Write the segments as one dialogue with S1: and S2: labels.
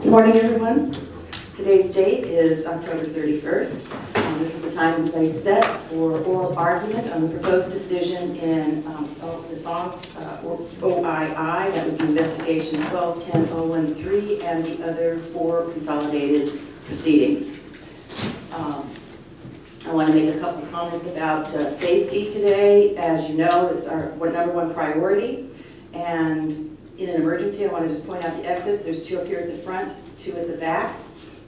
S1: Good morning, everyone. Today's date is October 31st. This is the time and place set for oral argument on the proposed decision in the songs OII, that would be investigation 12-10-013, and the other 4 consolidated proceedings. I want to make a couple of comments about safety today. As you know, it's our number 1 priority, and in an emergency, I want to just point out the exits. There's 2 up here at the front, 2 at the back.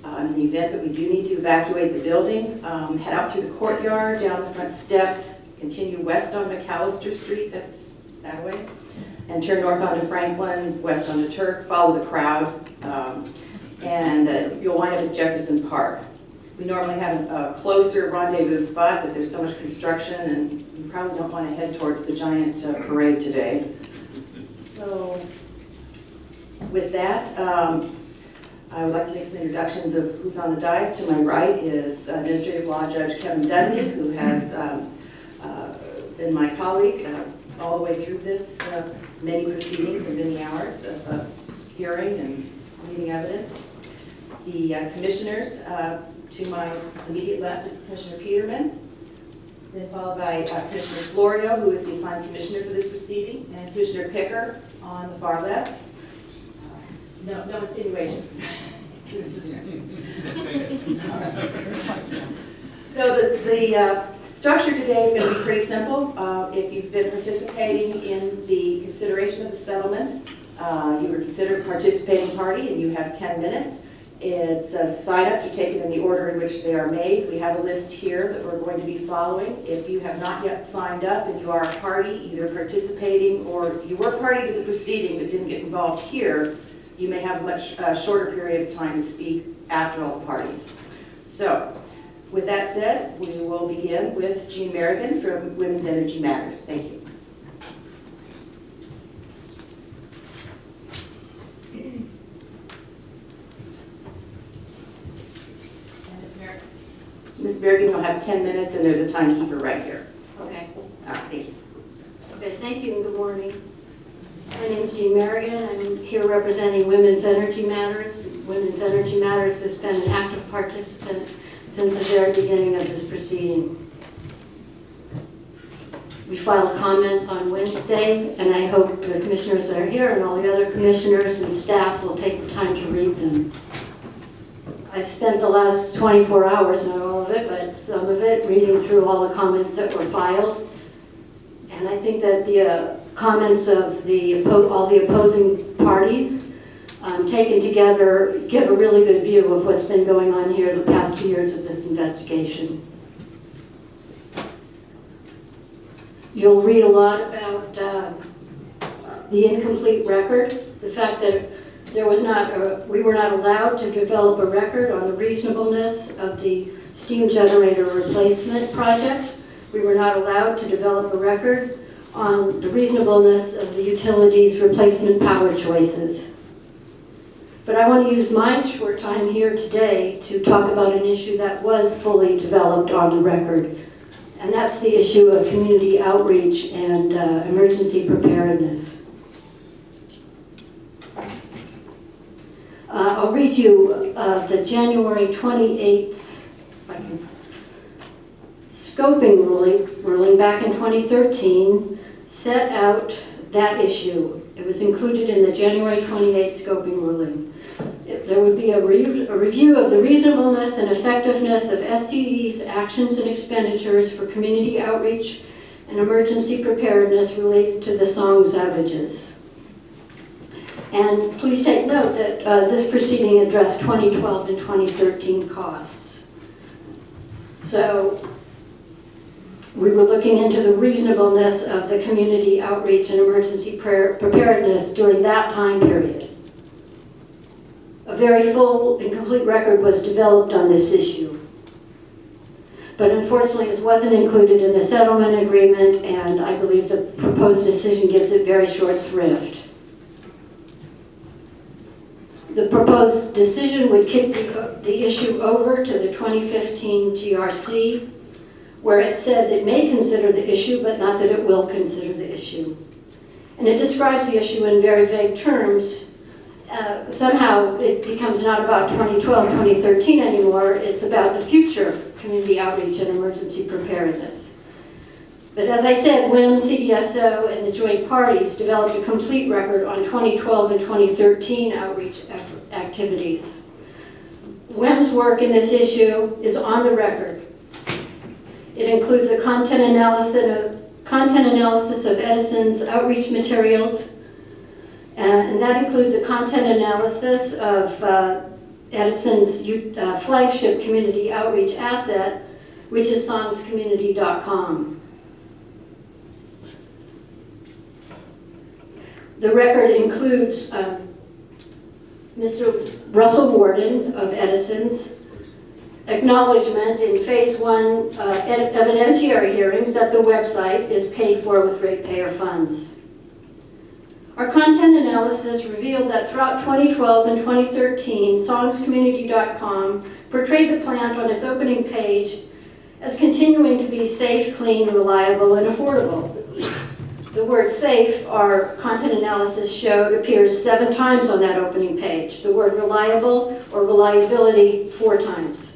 S1: In the event that we do need to evacuate the building, head out through the courtyard, down the front steps, continue west on McAllister Street, that's that way, and turn north onto Franklin, west onto Turk, follow the crowd, and you'll wind up at Jefferson Park. We normally have a closer rendezvous spot, but there's so much construction, and you probably don't want to head towards the giant parade today. So, with that, I would like to make some introductions of who's on the dais. To my right is Administrative Law Judge Kevin Duncan, who has been my colleague all the way through this many proceedings and many hours of hearing and reading evidence. The commissioners, to my immediate left is Commissioner Peterman, then followed by Commissioner Florio, who is the assigned commissioner for this proceeding, and Commissioner Picker on the far left. No insinuations. So the structure today is going to be pretty simple. If you've been participating in the consideration of the settlement, you were considered a participating party and you have 10 minutes. It's sign-ups are taken in the order in which they are made. We have a list here that we're going to be following. If you have not yet signed up and you are a party, either participating or you were party to the proceeding but didn't get involved here, you may have a much shorter period of time to speak after all the parties. So, with that said, we will begin with Jean Merrigan from Women's Energy Matters. Thank you. Ms. Merrigan, you'll have 10 minutes, and there's a timekeeper right here.
S2: Okay.
S1: All right, thank you.
S2: Okay, thank you and good morning. My name is Jean Merrigan. I'm here representing Women's Energy Matters. Women's Energy Matters has been an active participant since the very beginning of this proceeding. We filed comments on Wednesday, and I hope the commissioners that are here and all the other commissioners and staff will take the time to read them. I've spent the last 24 hours, not all of it, but some of it, reading through all the comments that were filed. And I think that the comments of all the opposing parties taken together give a really good view of what's been going on here the past 2 years of this investigation. You'll read a lot about the incomplete record, the fact that we were not allowed to develop a record on the reasonableness of the steam generator replacement project. We were not allowed to develop a record on the reasonableness of the utilities' replacement power choices. But I want to use my short time here today to talk about an issue that was fully developed on the record, and that's the issue of community outreach and emergency preparedness. I'll read you the January 28th scoping ruling back in 2013 set out that issue. It was included in the January 28th scoping ruling. There would be a review of the reasonableness and effectiveness of SCE's actions and expenditures for community outreach and emergency preparedness related to the song's outages. And please take note that this proceeding addressed 2012 and 2013 costs. So we were looking into the reasonableness of the community outreach and emergency preparedness during that time period. A very full and complete record was developed on this issue. But unfortunately, this wasn't included in the settlement agreement, and I believe the proposed decision gives it very short shrift. The proposed decision would kick the issue over to the 2015 GRC, where it says it may consider the issue, but not that it will consider the issue. And it describes the issue in very vague terms, somehow it becomes not about 2012, 2013 anymore, it's about the future community outreach and emergency preparedness. But as I said, WIM, CDSO, and the joint parties developed a complete record on 2012 and 2013 outreach activities. WIM's work in this issue is on the record. It includes a content analysis of Edison's outreach materials, and that includes a content analysis of Edison's flagship community outreach asset, which is songscommunity.com. The record includes Mr. Russell Warden of Edison's acknowledgement in phase 1 evidentiary hearings that the website is paid for with ratepayer funds. Our content analysis revealed that throughout 2012 and 2013, songscommunity.com portrayed the plant on its opening page as continuing to be safe, clean, reliable, and affordable. The word safe, our content analysis showed, appears 7 times on that opening page. The word reliable or reliability 4 times.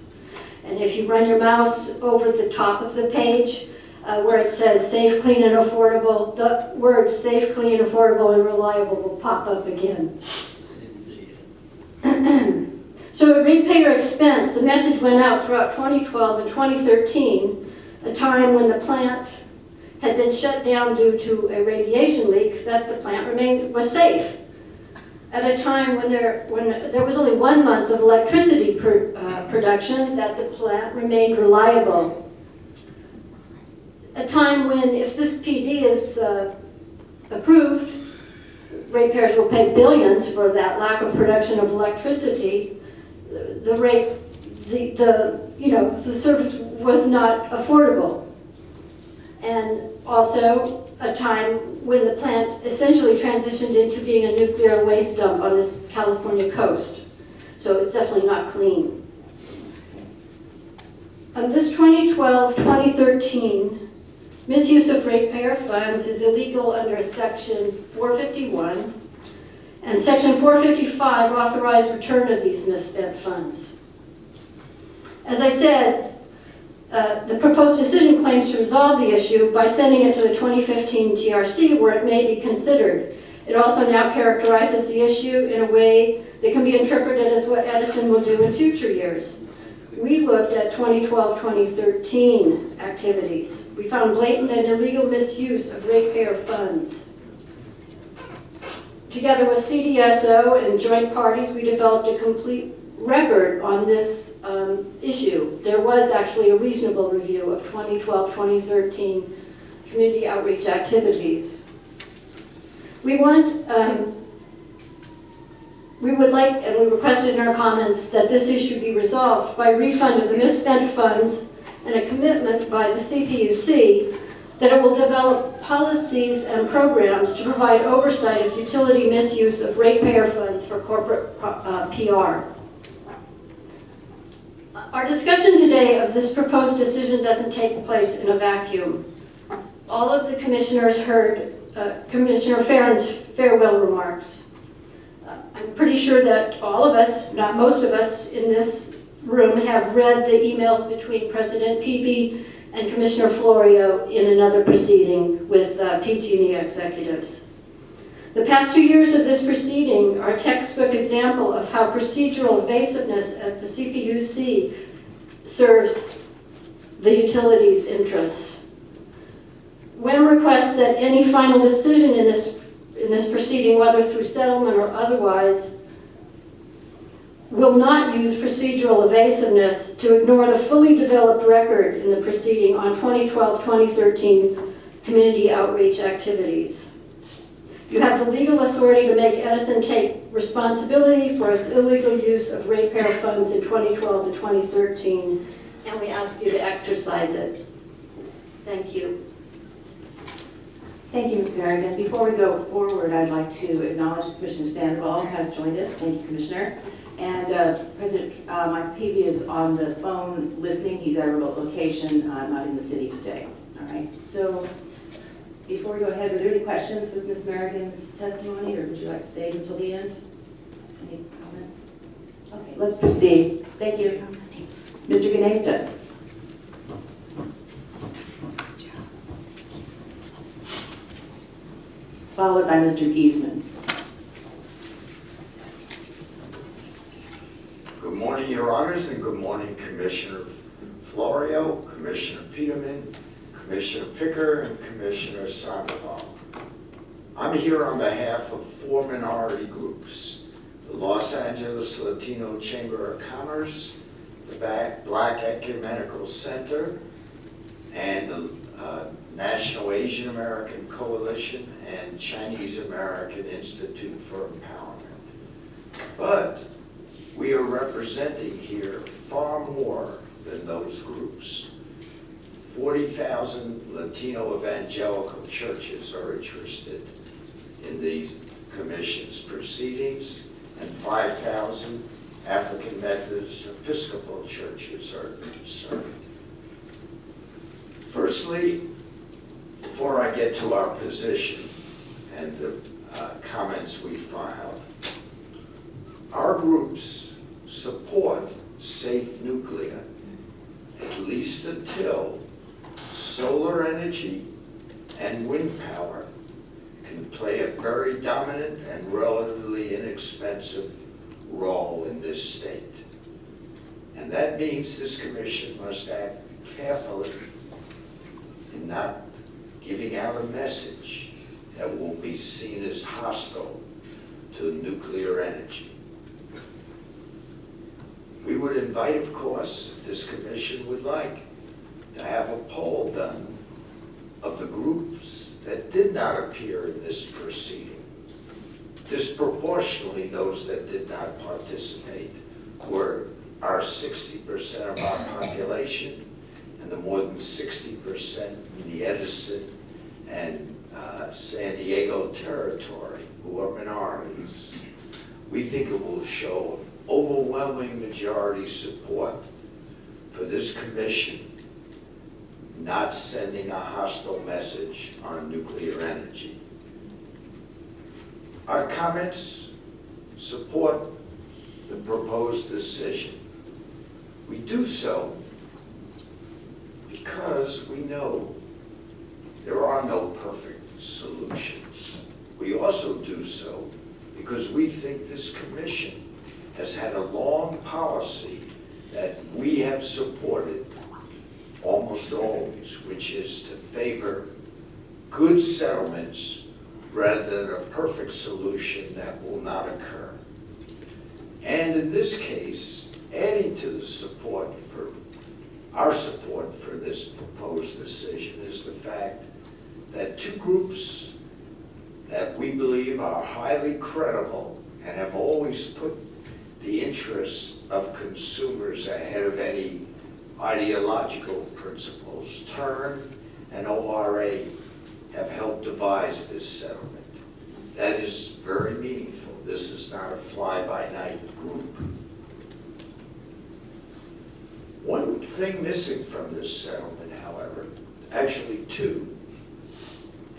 S2: And if you run your mouse over the top of the page, where it says safe, clean, and affordable, the words safe, clean, affordable, and reliable will pop up again. So at ratepayer expense, the message went out throughout 2012 and 2013, a time when the plant had been shut down due to a radiation leak, that the plant was safe. At a time when there was only 1 month of electricity production, that the plant remained reliable. A time when, if this PD is approved, ratepayers will pay billions for that lack of production of electricity. The service was not affordable. And also a time when the plant essentially transitioned into being a nuclear waste dump on this California coast. So it's definitely not clean. This 2012-2013 misuse of ratepayer funds is illegal under Section 451, and Section 455 authorized return of these misspent funds. As I said, the proposed decision claims to resolve the issue by sending it to the 2015 GRC, where it may be considered. It also now characterizes the issue in a way that can be interpreted as what Edison will do in future years. We looked at 2012-2013 activities. We found blatant and illegal misuse of ratepayer funds. Together with CDSO and joint parties, we developed a complete record on this issue. There was actually a reasonable review of 2012-2013 community outreach activities. We would like, and we requested in our comments, that this issue be resolved by refund of the misspent funds and a commitment by the CPUC that it will develop policies and programs to provide oversight of utility misuse of ratepayer funds for corporate PR. Our discussion today of this proposed decision doesn't take place in a vacuum. All of the commissioners heard Commissioner Farron's farewell remarks. I'm pretty sure that all of us, not most of us in this room, have read the emails between President Peavy and Commissioner Florio in another proceeding with PG&E executives. The past 2 years of this proceeding are a textbook example of how procedural evasiveness at the CPUC serves the utilities' interests. WIM requests that any final decision in this proceeding, whether through settlement or otherwise, will not use procedural evasiveness to ignore the fully developed record in the proceeding on 2012-2013 community outreach activities. You have the legal authority to make Edison take responsibility for its illegal use of ratepayer funds in 2012 and 2013, and we ask you to exercise it. Thank you.
S1: Thank you, Ms. Merrigan. Before we go forward, I'd like to acknowledge Commissioner Sandoval has joined us. Thank you, Commissioner. And President Mike Peavy is on the phone listening. He's at a remote location, not in the city today. All right. So before we go ahead, are there any questions with Ms. Merrigan's testimony, or would you like to stay until the end? let's proceed. Thank you. Mr. Gnesta. Followed by Mr. Giesman.
S3: Good morning, Your Honors, and good morning, Commissioner Florio, Commissioner Peterman, Commissioner Picker, and Commissioner Sandoval. I'm here on behalf of 4 minority groups: the Los Angeles Latino Chamber of Commerce, the Black Ecumenical Center, and the National Asian American Coalition and Chinese American Institute for Empowerment. But we are representing here far more than those groups. 40,000 Latino evangelical churches are interested in the Commission's proceedings, and 5,000 African Methodist Episcopal churches are concerned. Firstly, before I get to our position and the comments we filed, our groups support safe nuclear, at least until solar energy and wind power can play a very dominant and relatively inexpensive role in this state. And that means this Commission must act carefully in not giving out a message that will be seen as hostile to nuclear energy. We would invite, of course, if this Commission would like, to have a poll done of the groups that did not appear in this proceeding. Disproportionately, those that did not participate were our 60% of our population, and the more than 60% in the Edison and San Diego territory, who are minorities. We think it will show overwhelming majority support for this Commission not sending a hostile message on nuclear energy. Our comments support the proposed decision. We do so because we know there are no perfect solutions. We also do so because we think this Commission has had a long policy that we have supported almost always, which is to favor good settlements rather than a perfect solution that will not occur. And in this case, adding to the support for our support for this proposed decision is the fact that 2 groups that we believe are highly credible and have always put the interests of consumers ahead of any ideological principles, TURN and ORA, have helped devise this settlement. That is very meaningful. This is not a fly-by-night group. One thing missing from this settlement, however, actually 2,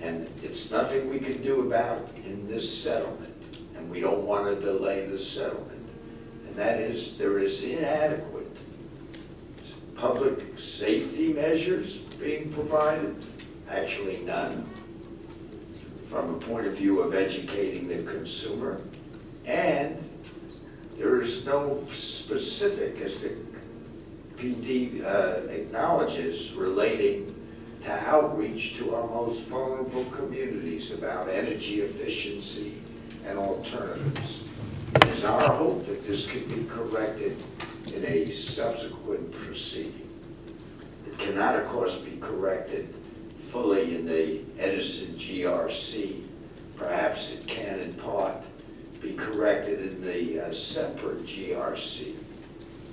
S3: and it's nothing we can do about in this settlement, and we don't want to delay the settlement, and that is there is inadequate public safety measures being provided, actually none, from a point of view of educating the consumer, and there is no specific, as the PD acknowledges, relating to outreach to our most vulnerable communities about energy efficiency and alternatives. It is our hope that this can be corrected in a subsequent proceeding. It cannot, of course, be corrected fully in the Edison GRC. Perhaps it can, in part, be corrected in the separate GRC,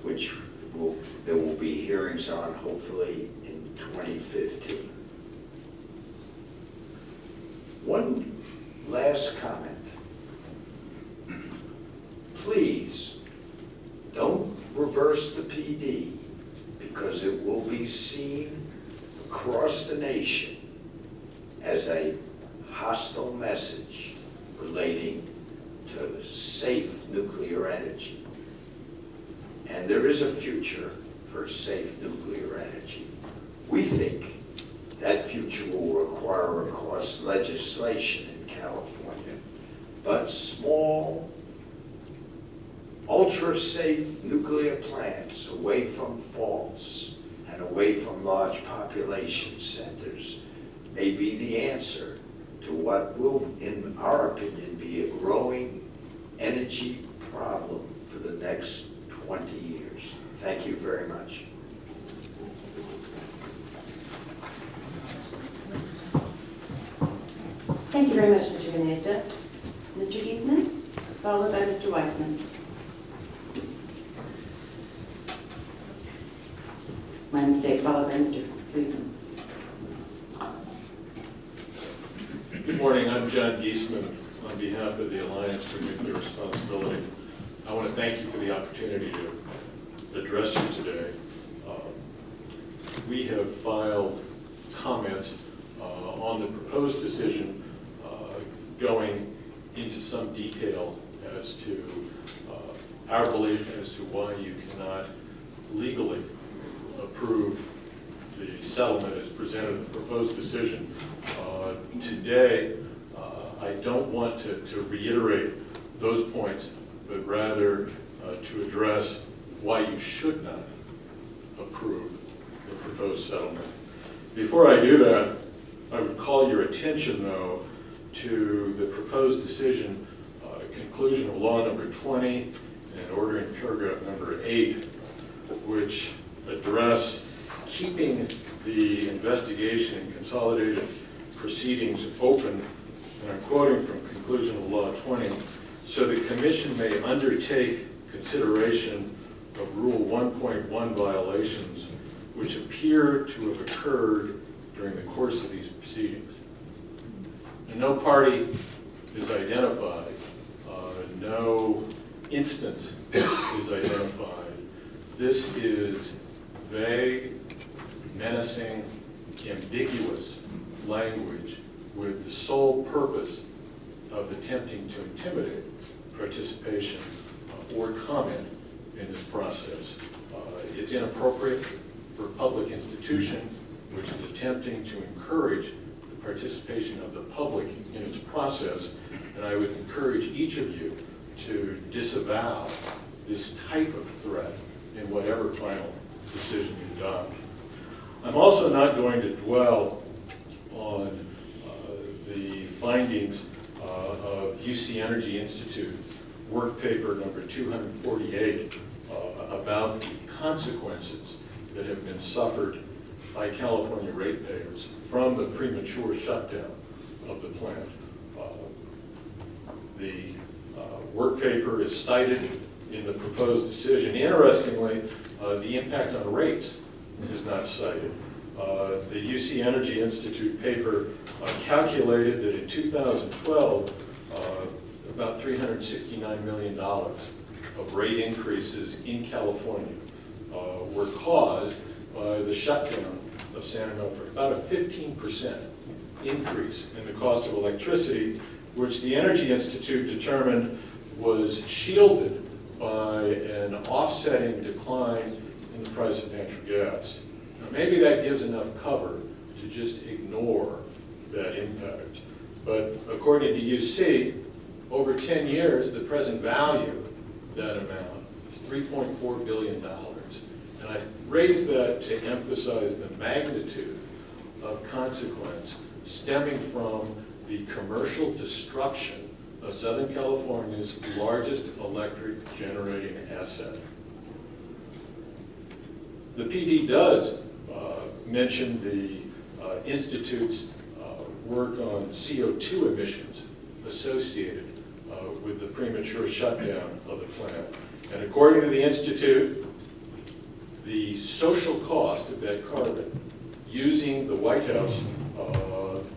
S3: which there will be hearings on, hopefully, in 2015. One last comment. Please, don't reverse the PD, because it will be seen across the nation as a hostile message relating to safe nuclear energy. is a future for safe nuclear energy. We think that future will require, of course, legislation in California, but small, ultra-safe nuclear plants away from faults and away from large population centers may be the answer to what will, in our opinion, be a growing energy problem for the next 20 years. Thank you very much.
S1: Thank you very much, Mr. Gnezda. Mr. Giesman, followed by Mr. Weissman. My mistake, followed by Mr. Friedman.
S4: Good morning, I'm John Giesman on behalf of the Alliance for Nuclear Responsibility. I want to thank you for the opportunity to address you today. We have filed comments on the proposed decision going into some detail as to our belief as to why you cannot legally approve the settlement as presented in the proposed decision. Today, I don't want to reiterate those points, but rather to address why you should not approve the proposed settlement. Before I do that, I would call your attention, though, to the proposed decision, conclusion of law number 20, and ordering paragraph number 8, which address keeping the investigation and consolidated proceedings open, and I'm quoting from conclusion of law 20, so the commission may undertake consideration of Rule 1.1 violations which appear to have occurred during the course of these proceedings. And no party is identified, no instance is identified. This is vague, menacing, ambiguous language with the sole purpose of attempting to intimidate participation or comment in this process. It's inappropriate for a public institution which is attempting to encourage the participation of the public in its process, and I would encourage each of you to disavow this type of threat in whatever final decision you adopt. I'm also not going to dwell on the findings of UC Energy Institute work paper number 248 about the consequences that have been suffered by California ratepayers from the premature shutdown of the plant. The work paper is cited in the proposed decision. Interestingly, the impact on rates is not cited. The UC Energy Institute paper calculated that in 2012, about $369 million of rate increases in California were caused by the shutdown of San Onofre. About a 15% increase in the cost of electricity, which the Energy Institute determined was shielded by an offsetting decline in the price of natural gas. Now, maybe that gives enough cover to just ignore that impact. But according to UC, over 10 years, the present value of that amount is $3.4 billion. And I raise that to emphasize the magnitude of consequence stemming from the commercial destruction of Southern California's largest electric generating asset. The PD does mention the Institute's work on CO2 emissions associated with the premature shutdown of the plant. And according to the Institute, the social cost of that carbon using the White House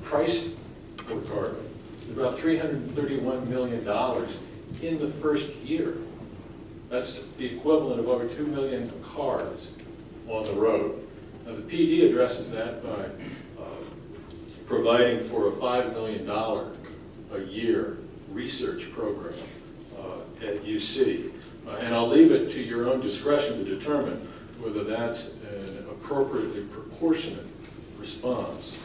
S4: price for carbon is about $331 million in the first year. That's the equivalent of over 2 million cars on the road. Now, the PD addresses that by providing for a $5 million a year research program at UC. And I'll leave it to your own discretion to determine whether that's an appropriately proportionate response.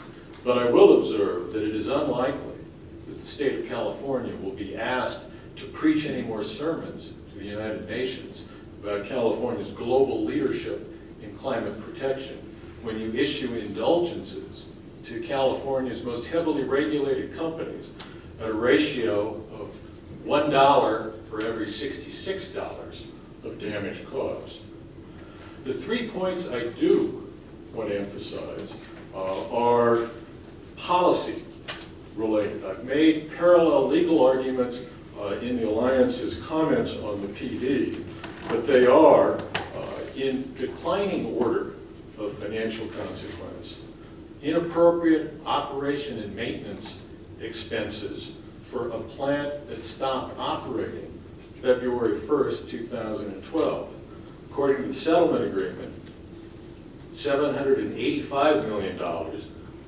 S4: But I will observe that it is unlikely that the state of California will be asked to preach any more sermons to the United Nations about California's global leadership in climate protection when you issue indulgences to California's most heavily regulated companies at a ratio of $1 for every $66 of damage caused. The 3 points I do want to emphasize are policy related. I've made parallel legal arguments in the Alliance's comments on the PD, but they are in declining order of financial consequence. Inappropriate operation and maintenance expenses for a plant that stopped operating February 1st, 2012. According to the settlement agreement, $785 million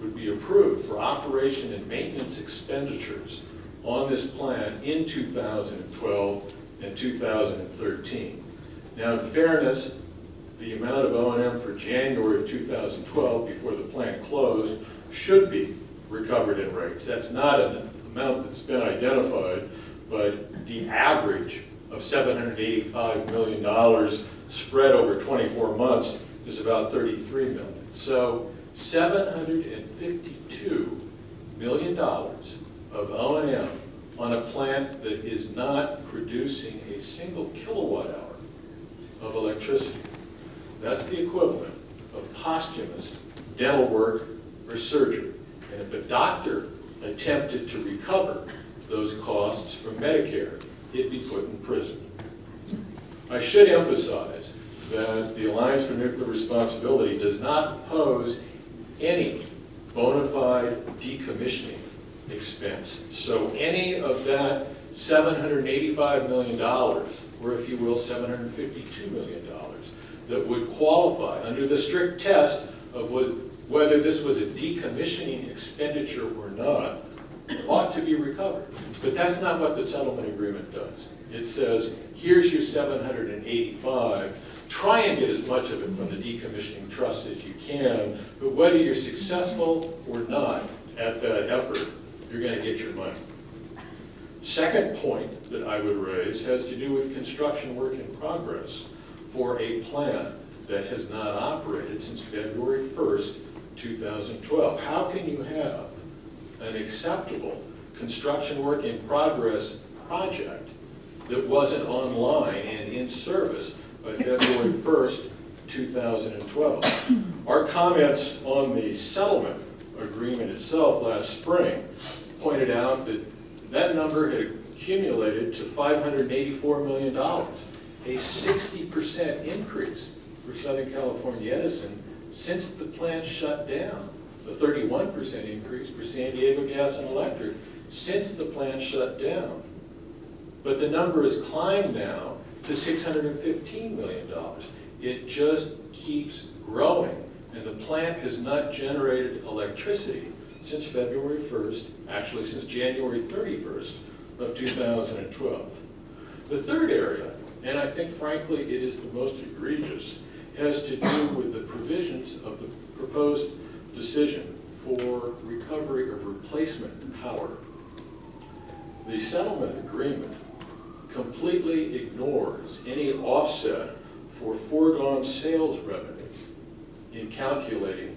S4: would be approved for operation and maintenance expenditures on this plant in 2012 and 2013. Now, in fairness, the amount of O&M for January of 2012, before the plant closed, should be recovered in rates. That's not an amount that's been identified, but the average of $785 million spread over 24 months is about $33 million. So $752 million of O&M on a plant that is not producing a single kilowatt hour of electricity. That's the equivalent of posthumous dental work or surgery. And if a doctor attempted to recover those costs from Medicare, he'd be put in prison. I should emphasize that the Alliance for Nuclear Responsibility does not oppose any bona fide decommissioning expense. So any of that $785 million, or if you will, $752 million, that would qualify under the strict test of whether this was a decommissioning expenditure or not, ought to be recovered. But that's not what the settlement agreement does. It says, here's your 785, try and get as much of it from the decommissioning trust as you can, but whether you're successful or not at that effort, you're going to get your money. Second point that I would raise has to do with construction work in progress for a plant that has not operated since February 1st, 2012. How can you have an acceptable construction work in progress project that wasn't online and in service by February 1st, 2012? Our comments on the settlement agreement itself last spring pointed out that that number had accumulated to $584 million, a 60% increase for Southern California Edison since the plant shut down, a 31% increase for San Diego Gas and Electric since the plant shut down. But the number has climbed now to $615 million. It just keeps growing, and the plant has not generated electricity since February 1st, actually since January 31st of 2012. The third area, and I think frankly it is the most egregious, has to do with the provisions of the proposed decision for recovery of replacement power. The settlement agreement completely ignores any offset for foregone sales revenues in calculating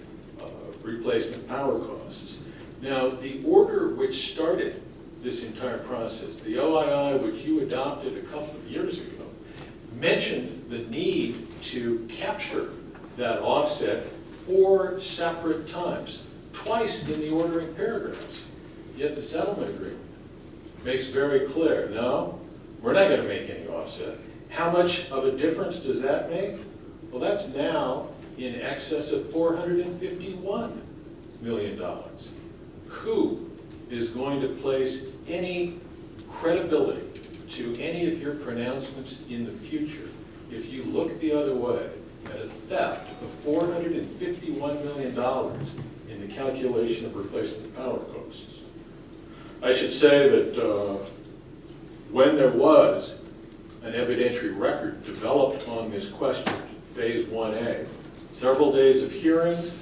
S4: replacement power costs. Now, the order which started this entire process, the OII which you adopted a couple of years ago, mentioned the need to capture that offset 4 separate times, twice in the ordering paragraphs. Yet the settlement agreement makes very clear, no, we're not going to make any offset. How much of a difference does that make? Well, that's now in excess of $451 million. Who is going to place any credibility to any of your pronouncements in the future if you look the other way at a theft of $451 million in the calculation of replacement power costs? I should say that when there was an evidentiary record developed on this question, Phase 1A. Several days of hearings,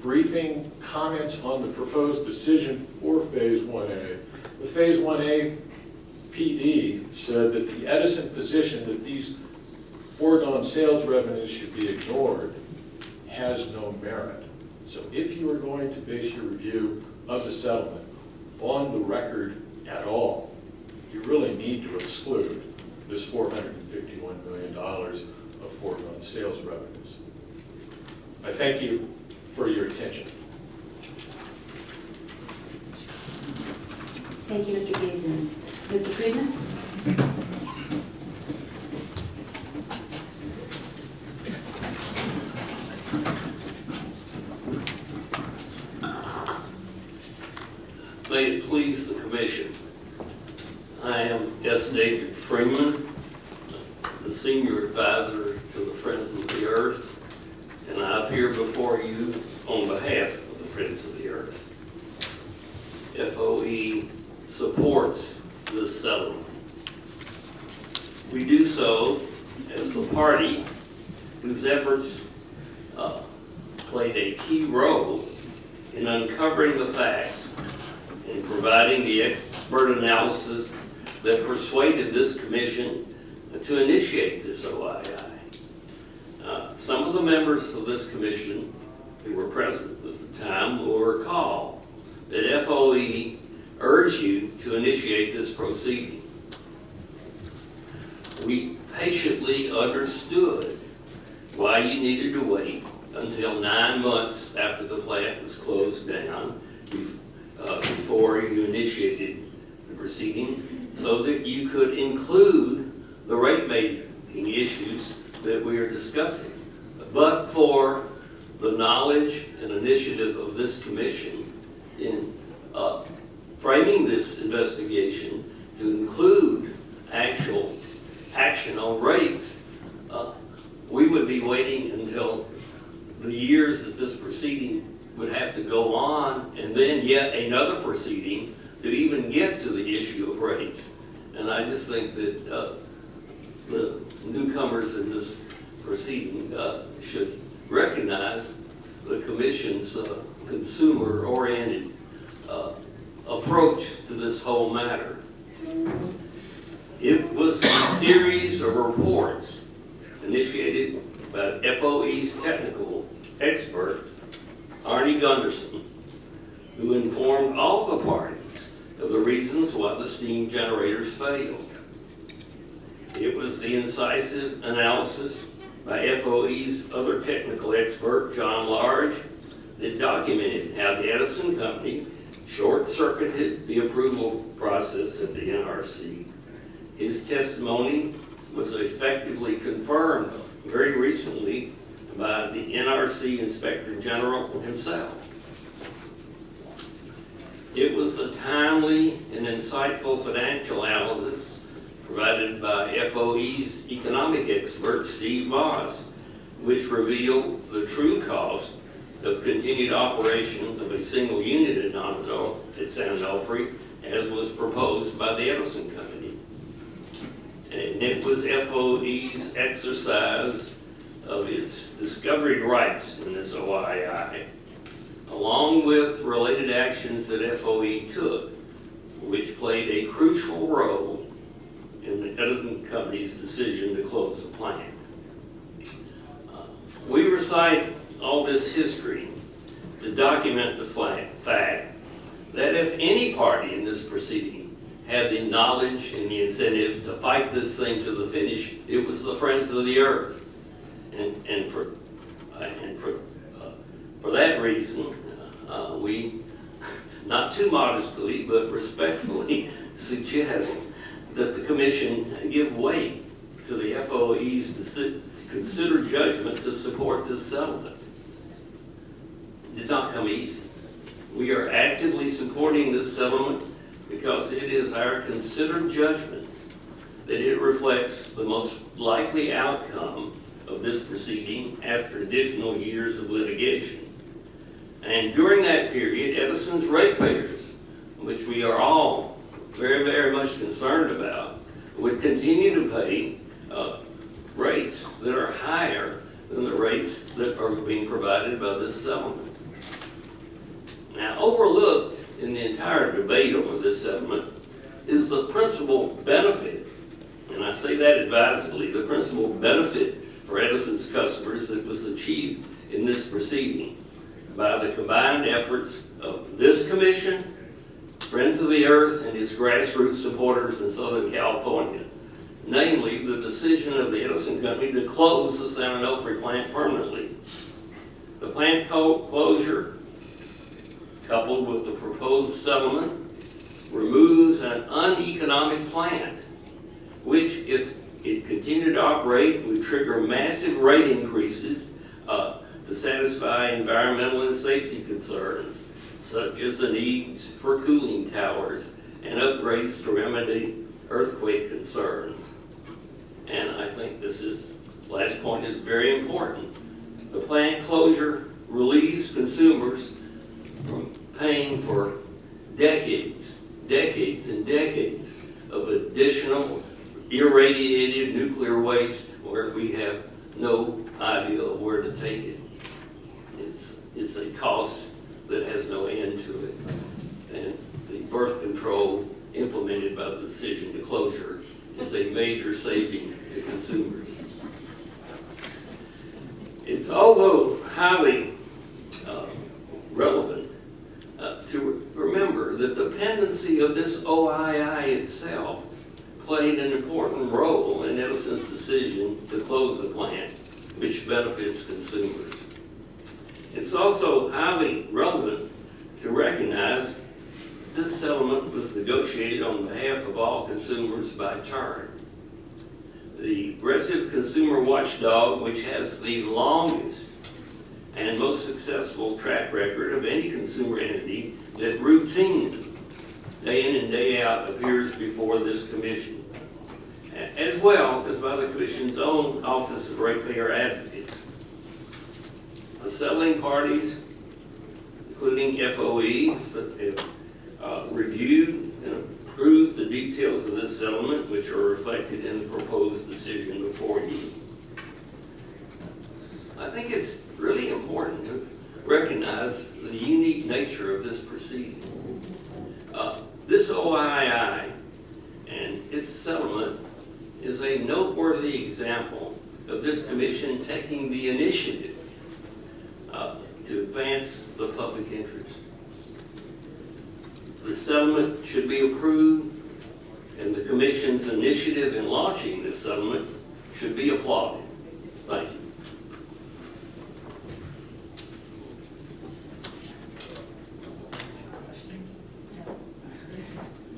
S4: briefing, comments on the proposed decision for Phase 1A. The Phase 1A PD said that the Edison position that these foregone sales revenues should be ignored has no merit. So if you are going to base your review of the settlement on the record at all, you really need to exclude this $451 million of foregone sales revenues. I thank you for your attention.
S1: Thank you, Mr. Giesman. Mr. Friedman?
S5: May it please the Commission. I am S. David Freeman, the Senior Advisor to the Friends of the Earth, and I appear before you on behalf of the Friends of the Earth. FOE supports this settlement. We do so as the party whose efforts played a key role in uncovering the facts and providing the expert analysis that persuaded this commission to initiate this OII. Some of the members of this commission who were present at the time will recall that FOE urged you to initiate this proceeding. We patiently understood why you needed to wait until 9 months after the plant was closed down before you initiated the proceeding, so that you could include the rate-making issues that we are discussing. But for the knowledge and initiative of this commission in framing this investigation to include actual action on rates, we would be waiting until the years that this proceeding would have to go on, and then yet another proceeding to even get to the issue of rates. And I just think that the newcomers in this proceeding should recognize the Commission's consumer-oriented approach to this whole matter. It was a series of reports initiated by FOE's technical expert, Arnie Gunderson, who informed all the parties of the reasons why the steam generators failed. It was the incisive analysis by FOE's other technical expert, John Large, that documented how the Edison Company short-circuited the approval process at the NRC. His testimony was effectively confirmed very recently by the NRC Inspector General himself. It was a timely and insightful financial analysis provided by FOE's economic expert, Steve Moss, which revealed the true cost of continued operation of a single unit at San Onofre, as was proposed by the Edison Company. And it was FOE's exercise of its discovery rights in this OII, along with related actions that FOE took, which played a crucial role in the Edison Company's decision to close the plant. We recite all this history to document the fact that if any party in this proceeding had the knowledge and the incentive to fight this thing to the finish, it was the Friends of the Earth. And for that reason, we, not too modestly, but respectfully, suggest that the Commission give weight to the FOE's considered judgment to support this settlement. It did not come easy. We are actively supporting this settlement because it is our considered judgment that it reflects the most likely outcome of this proceeding after additional years of litigation. And during that period, Edison's ratepayers, which we are all very, very much concerned about, would continue to pay rates that are higher than the rates that are being provided by this settlement. Now, overlooked in the entire debate over this settlement is the principal benefit, and I say that advisedly, the principal benefit for Edison's customers that was achieved in this proceeding by the combined efforts of this commission, Friends of the Earth, and its grassroots supporters in Southern California. Namely, the decision of the Edison Company to close the San Onofre plant permanently. The plant closure, coupled with the proposed settlement, removes an uneconomic plant, which, if it continued to operate, would trigger massive rate increases to satisfy environmental and safety concerns, such as the needs for cooling towers and upgrades to remedy earthquake concerns. And I think last point is very important. The plant closure relieves consumers from paying for decades and decades of additional irradiated nuclear waste where we have no idea of where to take it. It's a cost that has no end to it. And the birth control implemented by the decision to closure is a major saving to consumers. It's also highly relevant to remember that the pendency of this OII itself played an important role in Edison's decision to close the plant, which benefits consumers. It's also highly relevant to recognize this settlement was negotiated on behalf of all consumers by turn. The Progressive Consumer Watchdog, which has the longest and most successful track record of any consumer entity that routinely, day in and day out, appears before this commission, as well as by the commission's own Office of Ratepayer Advocates. The settling parties, including FOE, have reviewed and approved the details of this settlement, which are reflected in the proposed decision before you. I think it's really important to recognize the unique nature of this proceeding. This OII and its settlement is a noteworthy example of this commission taking the initiative to advance the public interest. The settlement should be approved, and the commission's initiative in launching this settlement should be applauded. Thank you.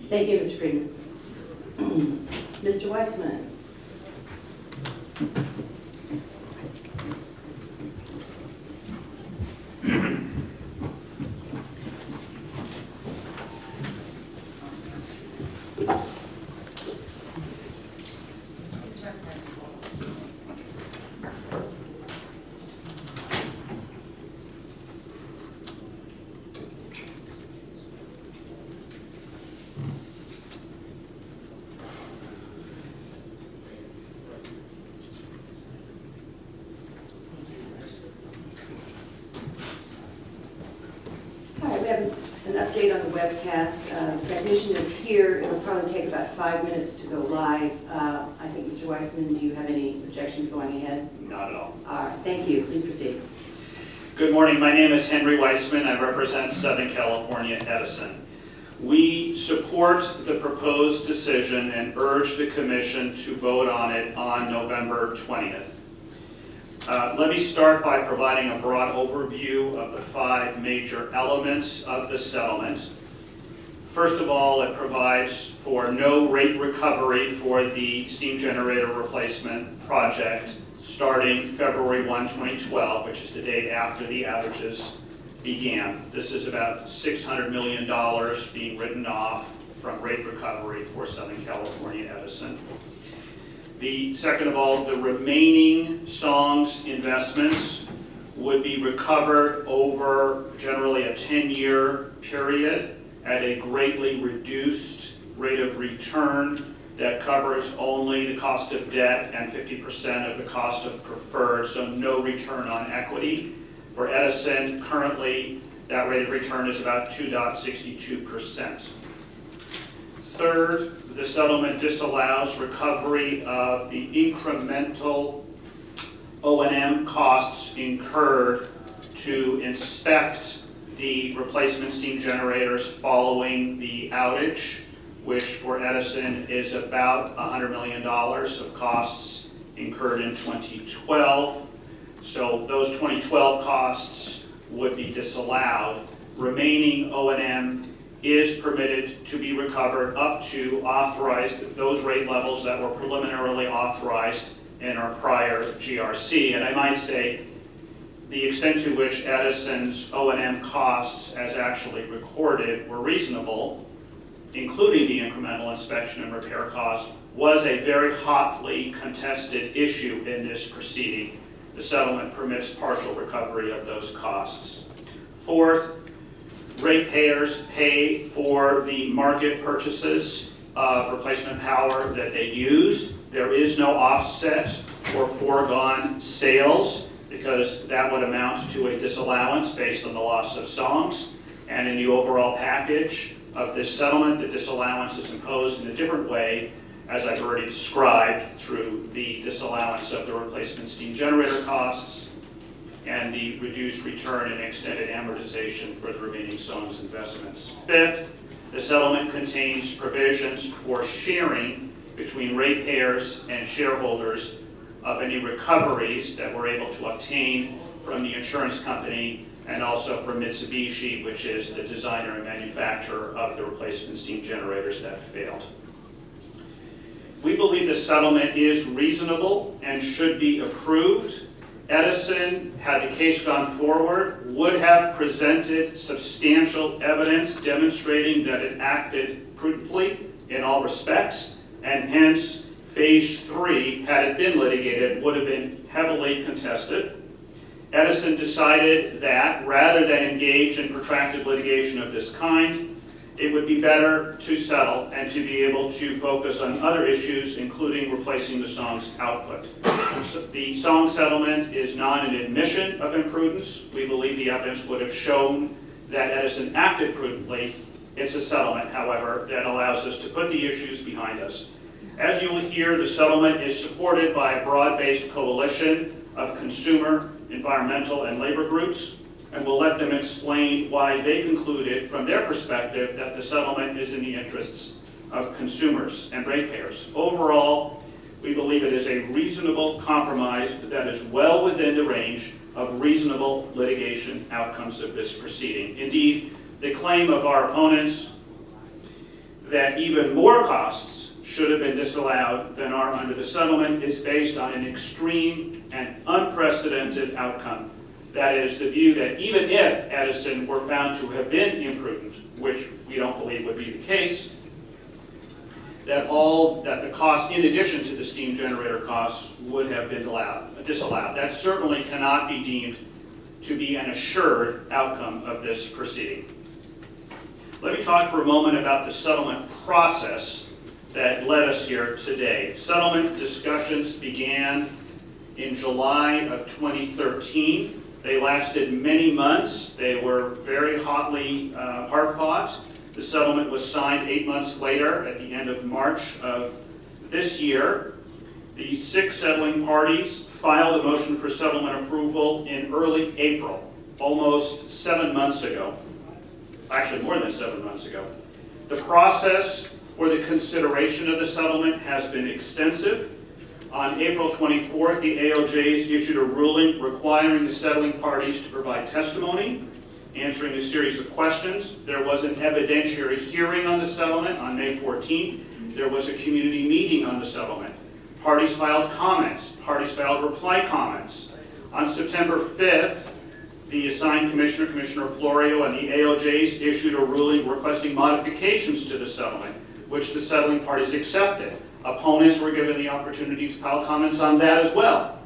S1: Thank you, Mr. Friedman. Mr. Weissman. An update on the webcast. Technician is here. It'll probably take about 5 minutes to go live. I think, Mr. Weissman, do you have any objections going ahead?
S6: Not at all.
S1: All right, thank you. Please proceed.
S6: Good morning. My name is Henry Weissman. I represent Southern California Edison. We support the proposed decision and urge the Commission to vote on it on November 20th. Let me start by providing a broad overview of the 5 major elements of the settlement. First of all, it provides for no rate recovery for the steam generator replacement project starting February 1, 2012, which is the date after the outages began. This is about $600 million being written off from rate recovery for Southern California Edison. Second of all, the remaining SONGS investments would be recovered over generally a 10-year period at a greatly reduced rate of return that covers only the cost of debt and 50% of the cost of preferred, so no return on equity. For Edison, currently, that rate of return is about 2.62%. Third, the settlement disallows recovery of the incremental O&M costs incurred to inspect the replacement steam generators following the outage, which for Edison is about $100 million of costs incurred in 2012. So those 2012 costs would be disallowed. Remaining O&M is permitted to be recovered up to authorized, those rate levels that were preliminarily authorized in our prior GRC. And I might say the extent to which Edison's O&M costs as actually recorded were reasonable, including the incremental inspection and repair cost, was a very hotly contested issue in this proceeding. The settlement permits partial recovery of those costs. Fourth, ratepayers pay for the market purchases of replacement power that they use. There is no offset for foregone sales because that would amount to a disallowance based on the loss of songs. And in the overall package of this settlement, the disallowance is imposed in a different way, as I've already described, through the disallowance of the replacement steam generator costs and the reduced return and extended amortization for the remaining songs investments. Fifth, the settlement contains provisions for sharing between ratepayers and shareholders of any recoveries that we're able to obtain from the insurance company and also from Mitsubishi, which is the designer and manufacturer of the replacement steam generators that failed. We believe the settlement is reasonable and should be approved. Edison, had the case gone forward, would have presented substantial evidence demonstrating that it acted prudently in all respects, and hence phase 3, had it been litigated, would have been heavily contested. Edison decided that rather than engage in protracted litigation of this kind, it would be better to settle and to be able to focus on other issues, including replacing the song's output. The song settlement is not an admission of imprudence. We believe the evidence would have shown that Edison acted prudently. It's a settlement, however, that allows us to put the issues behind us. As you will hear, the settlement is supported by a broad-based coalition of consumer, environmental, and labor groups, and we'll let them explain why they concluded, from their perspective, that the settlement is in the interests of consumers and ratepayers. Overall, we believe it is a reasonable compromise that is well within the range of reasonable litigation outcomes of this proceeding. Indeed, the claim of our opponents that even more costs should have been disallowed than are under the settlement is based on an extreme and unprecedented outcome. That is the view that even if Edison were found to have been imprudent, which we don't believe would be the case, that the cost, in addition to the steam generator costs, would have been disallowed. That certainly cannot be deemed to be an assured outcome of this proceeding. Let me talk for a moment about the settlement process that led us here today. Settlement discussions began in July of 2013. They lasted many months. They were very hotly hard-fought. The settlement was signed 8 months later at the end of March of this year. The 6 settling parties filed a motion for settlement approval in early April, almost 7 months ago. Actually, more than 7 months ago. The process for the consideration of the settlement has been extensive. On April 24th, the ALJs issued a ruling requiring the settling parties to provide testimony, answering a series of questions. There was an evidentiary hearing on the settlement on May 14th. There was a community meeting on the settlement. Parties filed comments. Parties filed reply comments. On September 5th, the assigned commissioner, Commissioner Florio, and the ALJs issued a ruling requesting modifications to the settlement, which the settling parties accepted. Opponents were given the opportunity to file comments on that as well.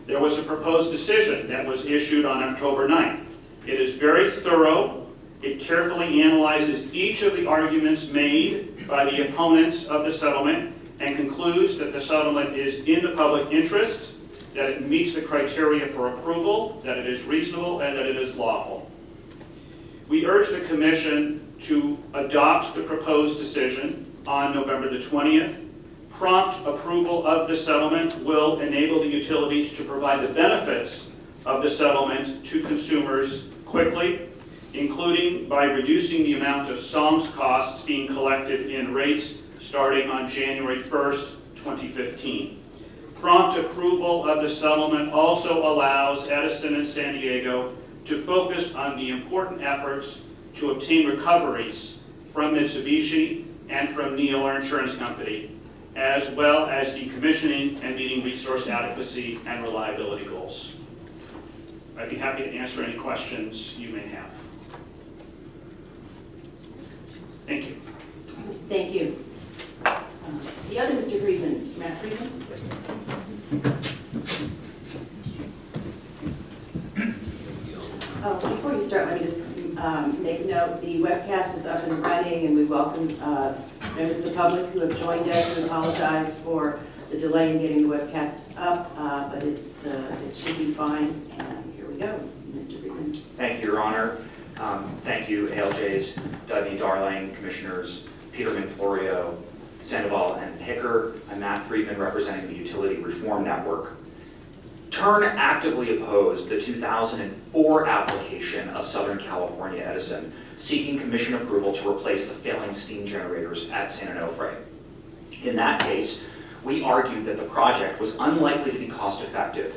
S6: There was a proposed decision that was issued on October 9th. It is very thorough. It carefully analyzes each of the arguments made by the opponents of the settlement and concludes that the settlement is in the public interest, that it meets the criteria for approval, that it is reasonable, and that it is lawful. We urge the Commission to adopt the proposed decision on November the 20th. Prompt approval of the settlement will enable the utilities to provide the benefits of the settlement to consumers quickly, including by reducing the amount of SONGS costs being collected in rates starting on January 1st, 2015. Prompt approval of the settlement also allows Edison and San Diego to focus on the important efforts to obtain recoveries from Mitsubishi and from NEO, our insurance company, as well as decommissioning and meeting resource adequacy and reliability goals. I'd be happy to answer any questions you may have. Thank you.
S1: Thank you. The other Mr. Friedman, Matt Friedman. Before you start, let me just make note, the webcast is up and running, and we welcome members of the public who have joined us and apologize for the delay in getting the webcast up, but it should be fine, and here we go. Mr. Friedman.
S7: Thank you, Your Honor. Thank you, ALJs, Dudney, Darling, Commissioners Peterman, Florio, Sandoval, and Hicker. I'm Matt Friedman, representing the Utility Reform Network. TURN actively opposed the 2004 application of Southern California Edison, seeking Commission approval to replace the failing steam generators at San Onofre. In that case, we argued that the project was unlikely to be cost-effective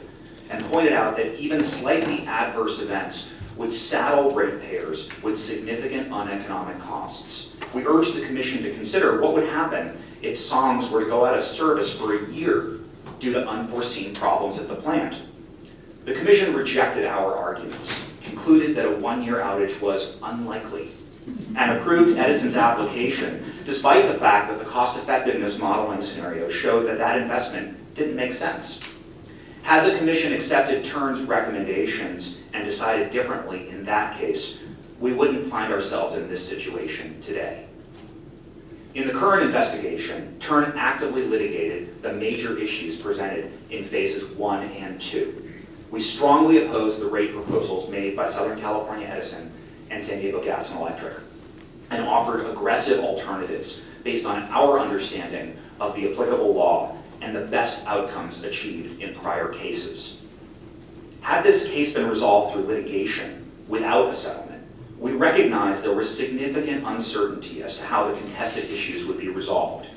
S7: and pointed out that even slightly adverse events would saddle ratepayers with significant uneconomic costs. We urged the Commission to consider what would happen if SONGS were to go out of service for a year due to unforeseen problems at the plant. The Commission rejected our arguments, concluded that a one-year outage was unlikely, and approved Edison's application, despite the fact that the cost-effectiveness modeling scenario showed that that investment didn't make sense. Had the Commission accepted TURN's recommendations and decided differently in that case, we wouldn't find ourselves in this situation today. In the current investigation, TURN actively litigated the major issues presented in phases 1 and 2. We strongly oppose the rate proposals made by Southern California Edison and San Diego Gas and Electric, and offered aggressive alternatives based on our understanding of the applicable law and the best outcomes achieved in prior cases. Had this case been resolved through litigation without a settlement, we recognize there was significant uncertainty as to how the contested issues would be resolved.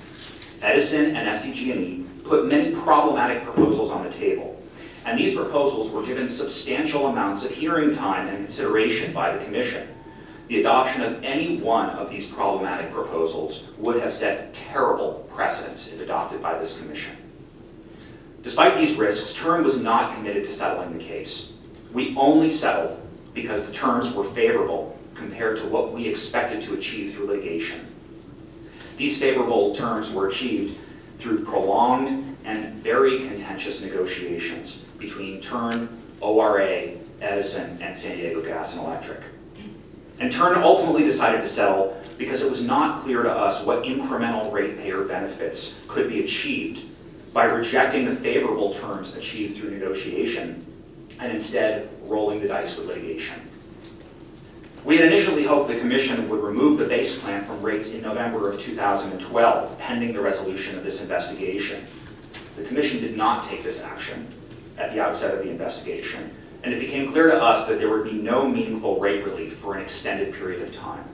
S7: Edison and SDG&E put many problematic proposals on the table, and these proposals were given substantial amounts of hearing time and consideration by the Commission. The adoption of any one of these problematic proposals would have set terrible precedents if adopted by this Commission. Despite these risks, TURN was not committed to settling the case. We only settled because the terms were favorable compared to what we expected to achieve through litigation. These favorable terms were achieved through prolonged and very contentious negotiations between TURN, ORA, Edison, and San Diego Gas and Electric. And TURN ultimately decided to settle because it was not clear to us what incremental ratepayer benefits could be achieved by rejecting the favorable terms achieved through negotiation and instead rolling the dice with litigation. We had initially hoped the Commission would remove the base plant from rates in November of 2012, pending the resolution of this investigation. The Commission did not take this action at the outset of the investigation, and it became clear to us that there would be no meaningful rate relief for an extended period of time.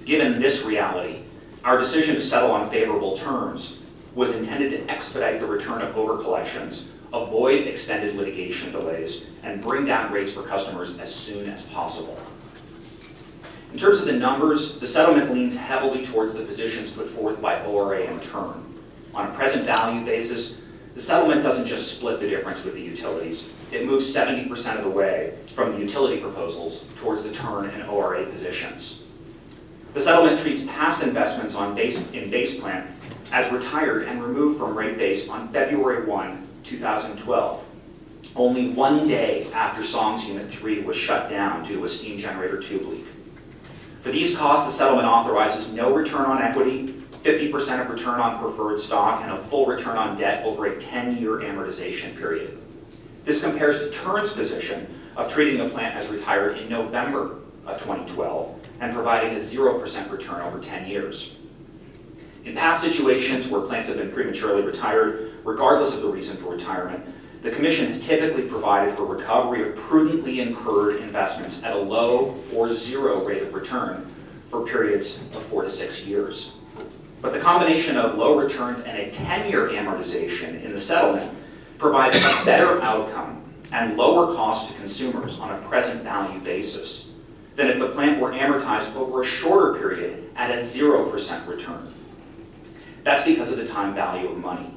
S7: Given this reality, our decision to settle on favorable terms was intended to expedite the return of overcollections, avoid extended litigation delays, and bring down rates for customers as soon as possible. In terms of the numbers, the settlement leans heavily towards the positions put forth by ORA and TURN. On a present value basis, the settlement doesn't just split the difference with the utilities. It moves 70% of the way from the utility proposals towards the TURN and ORA positions. The settlement treats past investments in base plant as retired and removed from rate base on February 1, 2012, only 1 day after SONGS Unit 3 was shut down due to a steam generator tube leak. For these costs, the settlement authorizes no return on equity, 50% of return on preferred stock, and a full return on debt over a 10-year amortization period. This compares to Turn's position of treating the plant as retired in November of 2012 and providing a 0% return over 10 years. In past situations where plants have been prematurely retired, regardless of the reason for retirement, the Commission has typically provided for recovery of prudently incurred investments at a low or zero rate of return for periods of 4 to 6 years. But the combination of low returns and a 10-year amortization in the settlement provides a better outcome and lower cost to consumers on a present value basis than if the plant were amortized over a shorter period at a 0% return. That's because of the time value of money.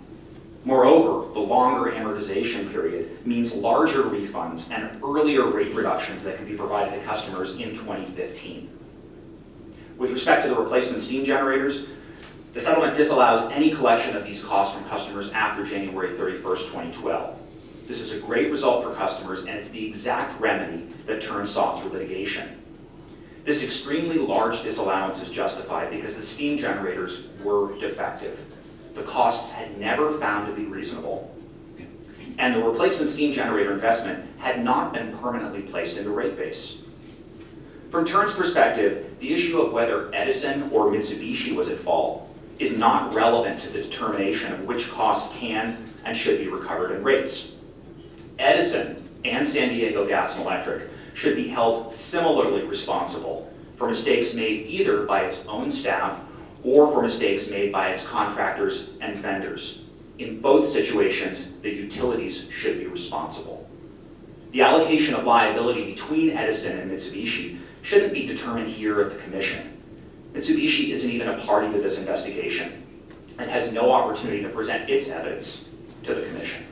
S7: Moreover, the longer amortization period means larger refunds and earlier rate reductions that can be provided to customers in 2015. With respect to the replacement steam generators, the settlement disallows any collection of these costs from customers after January 31st, 2012. This is a great result for customers, and it's the exact remedy that Turn sought through litigation. This extremely large disallowance is justified because the steam generators were defective. The costs had never found to be reasonable, and the replacement steam generator investment had not been permanently placed into rate base. From Turn's perspective, the issue of whether Edison or Mitsubishi was at fault is not relevant to the determination of which costs can and should be recovered in rates. Edison and San Diego Gas and Electric should be held similarly responsible for mistakes made either by its own staff or for mistakes made by its contractors and vendors. In both situations, the utilities should be responsible. The allocation of liability between Edison and Mitsubishi shouldn't be determined here at the Commission. Mitsubishi isn't even a party to this investigation and has no opportunity to present its evidence to the Commission.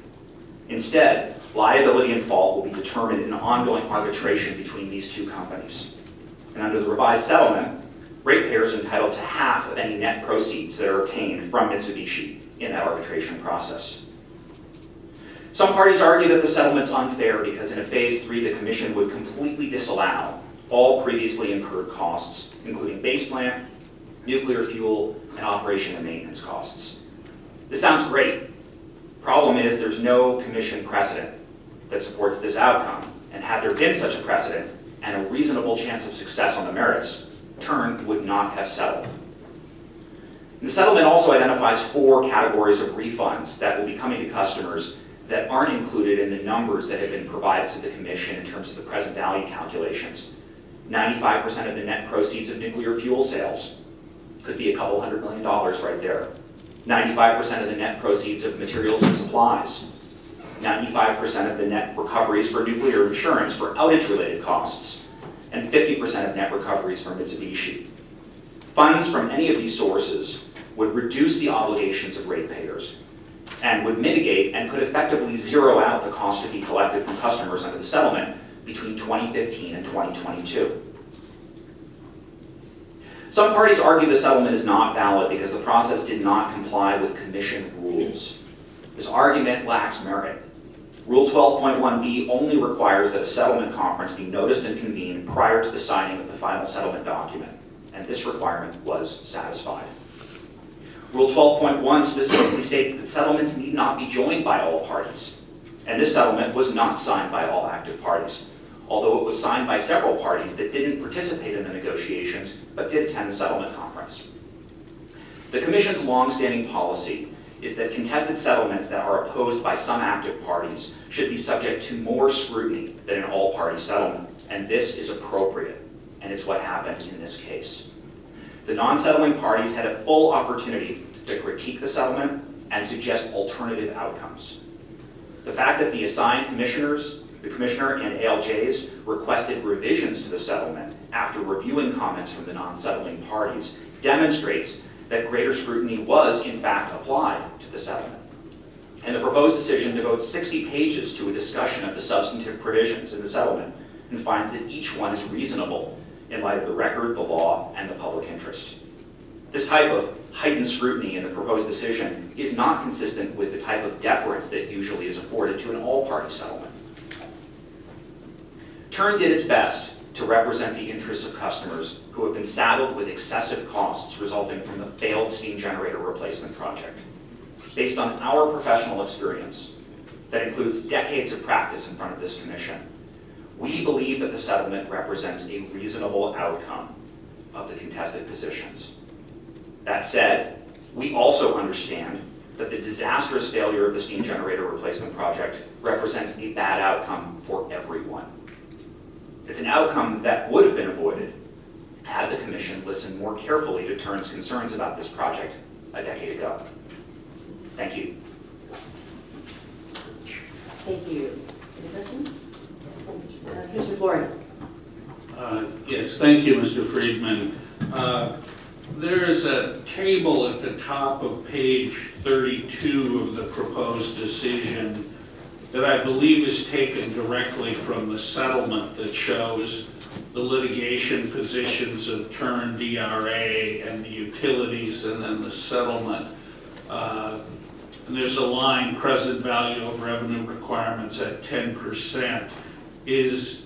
S7: Instead, liability and fault will be determined in ongoing arbitration between these two companies. And under the revised settlement, ratepayers are entitled to half of any net proceeds that are obtained from Mitsubishi in that arbitration process. Some parties argue that the settlement's unfair because in a Phase 3, the Commission would completely disallow all previously incurred costs, including base plant, nuclear fuel, and operation and maintenance costs. This sounds great. Problem is, there's no Commission precedent that supports this outcome, and had there been such a precedent and a reasonable chance of success on the merits, Turn would not have settled. The settlement also identifies 4 categories of refunds that will be coming to customers that aren't included in the numbers that have been provided to the Commission in terms of the present value calculations. 95% of the net proceeds of nuclear fuel sales. Could be a couple $100 million right there. 95% of the net proceeds of materials and supplies. 95% of the net recoveries for nuclear insurance for outage-related costs. And 50% of net recoveries for Mitsubishi. Funds from any of these sources would reduce the obligations of ratepayers and would mitigate and could effectively zero out the cost to be collected from customers under the settlement between 2015 and 2022. Some parties argue the settlement is not valid because the process did not comply with Commission rules. This argument lacks merit. Rule 12.1b only requires that a settlement conference be noticed and convened prior to the signing of the final settlement document, and this requirement was satisfied. Rule 12.1 specifically states that settlements need not be joined by all parties, and this settlement was not signed by all active parties, although it was signed by several parties that didn't participate in the negotiations but did attend the settlement conference. The Commission's longstanding policy is that contested settlements that are opposed by some active parties should be subject to more scrutiny than an all-party settlement, and this is appropriate, and it's what happened in this case. The non-settling parties had a full opportunity to critique the settlement and suggest alternative outcomes. The fact that the assigned commissioners, the Commissioner and ALJs, requested revisions to the settlement after reviewing comments from the non-settling parties demonstrates that greater scrutiny was, in fact, applied to the settlement. And the proposed decision devotes 60 pages to a discussion of the substantive provisions in the settlement and finds that each one is reasonable in light of the record, the law, and the public interest. This type of heightened scrutiny in the proposed decision is not consistent with the type of deference that usually is afforded to an all-party settlement. Turn did its best to represent the interests of customers who have been saddled with excessive costs resulting from the failed steam generator replacement project. Based on our professional experience, that includes decades of practice in front of this commission, we believe that the settlement represents a reasonable outcome of the contested positions. That said, we also understand that the disastrous failure of the steam generator replacement project represents a bad outcome for everyone. It's an outcome that would have been avoided had the commission listened more carefully to Turn's concerns about this project a decade ago. Thank you.
S1: Thank you. Any questions? Commissioner Flory.
S8: Yes, thank you, Mr. Friedman. There is a table at the top of page 32 of the proposed decision that I believe is taken directly from the settlement that shows the litigation positions of Turn, DRA, and the utilities, and then the settlement. And there's a line, present value of revenue requirements at 10%. Is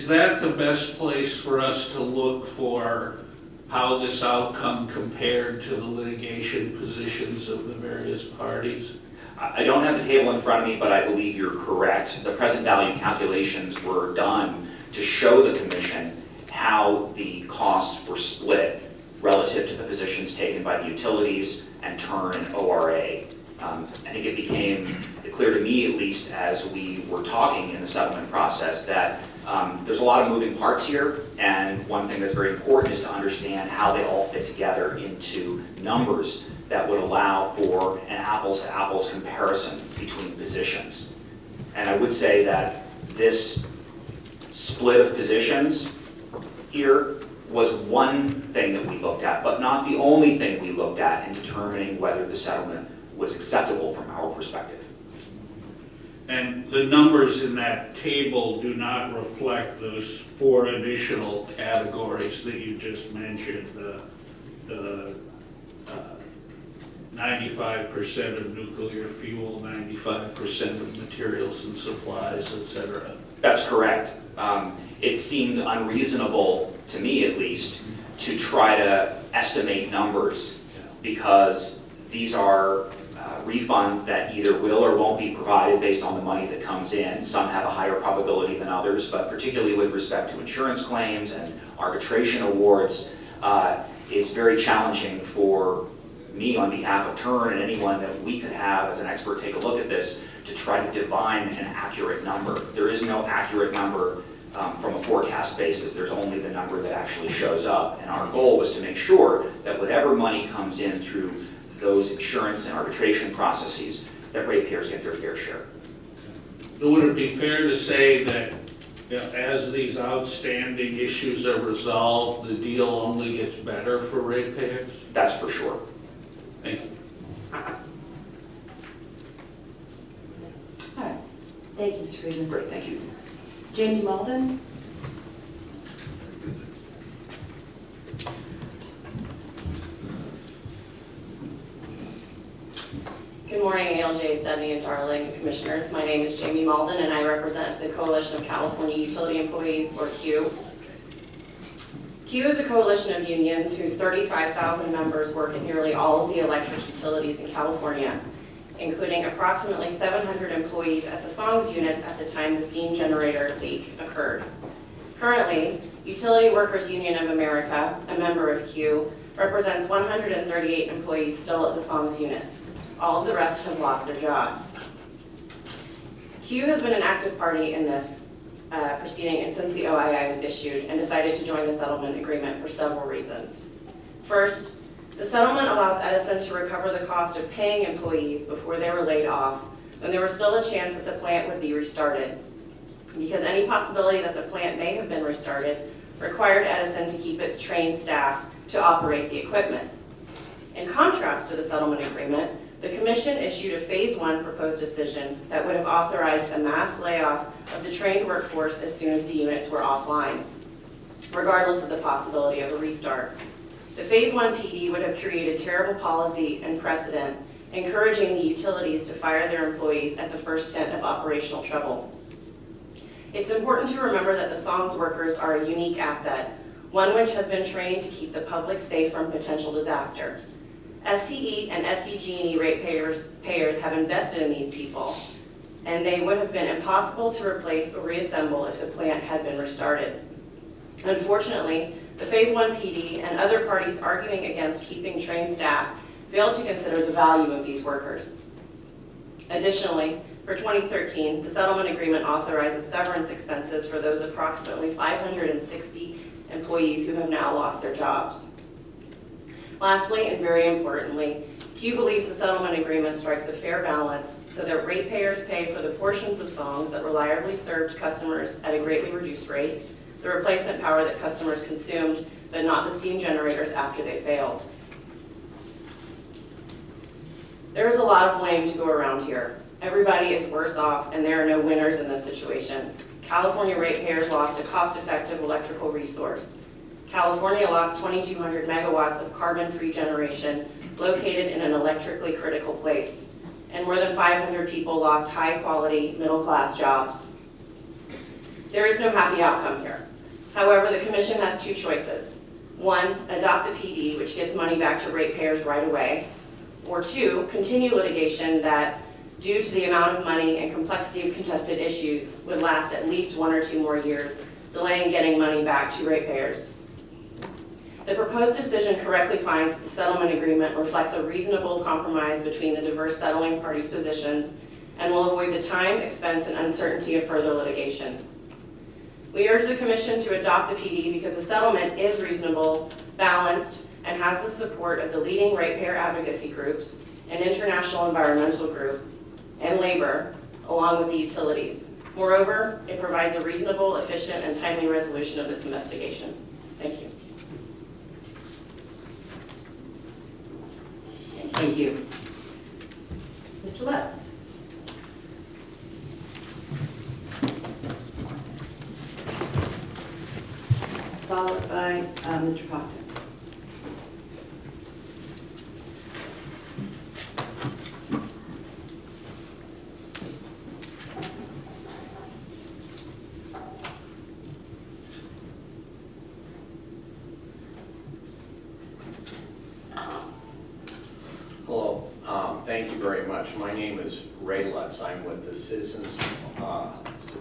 S8: that the best place for us to look for how this outcome compared to the litigation positions of the various parties?
S7: I don't have the table in front of me, but I believe you're correct. The present value calculations were done to show the commission how the costs were split relative to the positions taken by the utilities and Turn and ORA. I think it became clear to me, at least as we were talking in the settlement process, that there's a lot of moving parts here, and one thing that's very important is to understand how they all fit together into numbers that would allow for an apples-to-apples comparison between positions. And I would say that this split of positions here was one thing that we looked at, but not the only thing we looked at in determining whether the settlement was acceptable from our perspective.
S8: And the numbers in that table do not reflect those 4 additional categories that you just mentioned, the 95% of nuclear fuel, 95% of materials and supplies, etc.
S7: That's correct. It seemed unreasonable, to me at least, to try to estimate numbers because these are refunds that either will or won't be provided based on the money that comes in. Some have a higher probability than others, but particularly with respect to insurance claims and arbitration awards, it's very challenging for me on behalf of Turn and anyone that we could have as an expert take a look at this to try to divine an accurate number. There is no accurate number from a forecast basis. There's only the number that actually shows up. And our goal was to make sure that whatever money comes in through those insurance and arbitration processes, that ratepayers get their fair share.
S8: So would it be fair to say that as these outstanding issues are resolved, the deal only gets better for ratepayers?
S7: That's for sure.
S8: Thank you.
S1: All right. Thank you, Mr. Friedman.
S7: Great, thank you.
S1: Jamie Malden.
S9: Good morning, ALJs, Dudney and Darling, Commissioners. My name is Jamie Malden, and I represent the Coalition of California Utility Employees, or CUE. CUE is a coalition of unions whose 35,000 members work at nearly all of the electric utilities in California, including approximately 700 employees at the SONGS units at the time the steam generator leak occurred. Currently, Utility Workers Union of America, a member of CUE, represents 138 employees still at the SONGS units. All of the rest have lost their jobs. CUE has been an active party in this proceeding and since the OII was issued and decided to join the settlement agreement for several reasons. First, the settlement allows Edison to recover the cost of paying employees before they were laid off when there was still a chance that the plant would be restarted, because any possibility that the plant may have been restarted required Edison to keep its trained staff to operate the equipment. In contrast to the settlement agreement, the Commission issued a Phase 1 proposed decision that would have authorized a mass layoff of the trained workforce as soon as the units were offline, regardless of the possibility of a restart. The Phase 1 PD would have created terrible policy and precedent, encouraging the utilities to fire their employees at the first hint of operational trouble. It's important to remember that the SONGS workers are a unique asset, one which has been trained to keep the public safe from potential disaster. SCE and SDG&E ratepayers have invested in these people, and they would have been impossible to replace or reassemble if the plant had been restarted. Unfortunately, the Phase 1 PD and other parties arguing against keeping trained staff failed to consider the value of these workers. Additionally, for 2013, the settlement agreement authorizes severance expenses for those approximately 560 employees who have now lost their jobs. Lastly, and very importantly, CUE believes the settlement agreement strikes a fair balance so that ratepayers pay for the portions of songs that reliably served customers at a greatly reduced rate, the replacement power that customers consumed, but not the steam generators after they failed. There is a lot of blame to go around here. Everybody is worse off, and there are no winners in this situation. California ratepayers lost a cost-effective electrical resource. California lost 2,200 megawatts of carbon-free generation located in an electrically critical place, and more than 500 people lost high-quality, middle-class jobs. There is no happy outcome here. However, the Commission has two choices. One, adopt the PD, which gets money back to ratepayers right away, or two, continue litigation that, due to the amount of money and complexity of contested issues, would last at least 1 or 2 more years, delaying getting money back to ratepayers. The proposed decision correctly finds that the settlement agreement reflects a reasonable compromise between the diverse settling parties' positions and will avoid the time, expense, and uncertainty of further litigation. We urge the Commission to adopt the PD because the settlement is reasonable, balanced, and has the support of the leading ratepayer advocacy groups, an international environmental group, and labor, along with the utilities. Moreover, it provides a reasonable, efficient, and timely resolution of this investigation. Thank you.
S1: Thank you. Mr. Lutz. Followed by Mr. Proctor.
S10: Hello, thank you very much. My name is Ray Lutz. I'm with the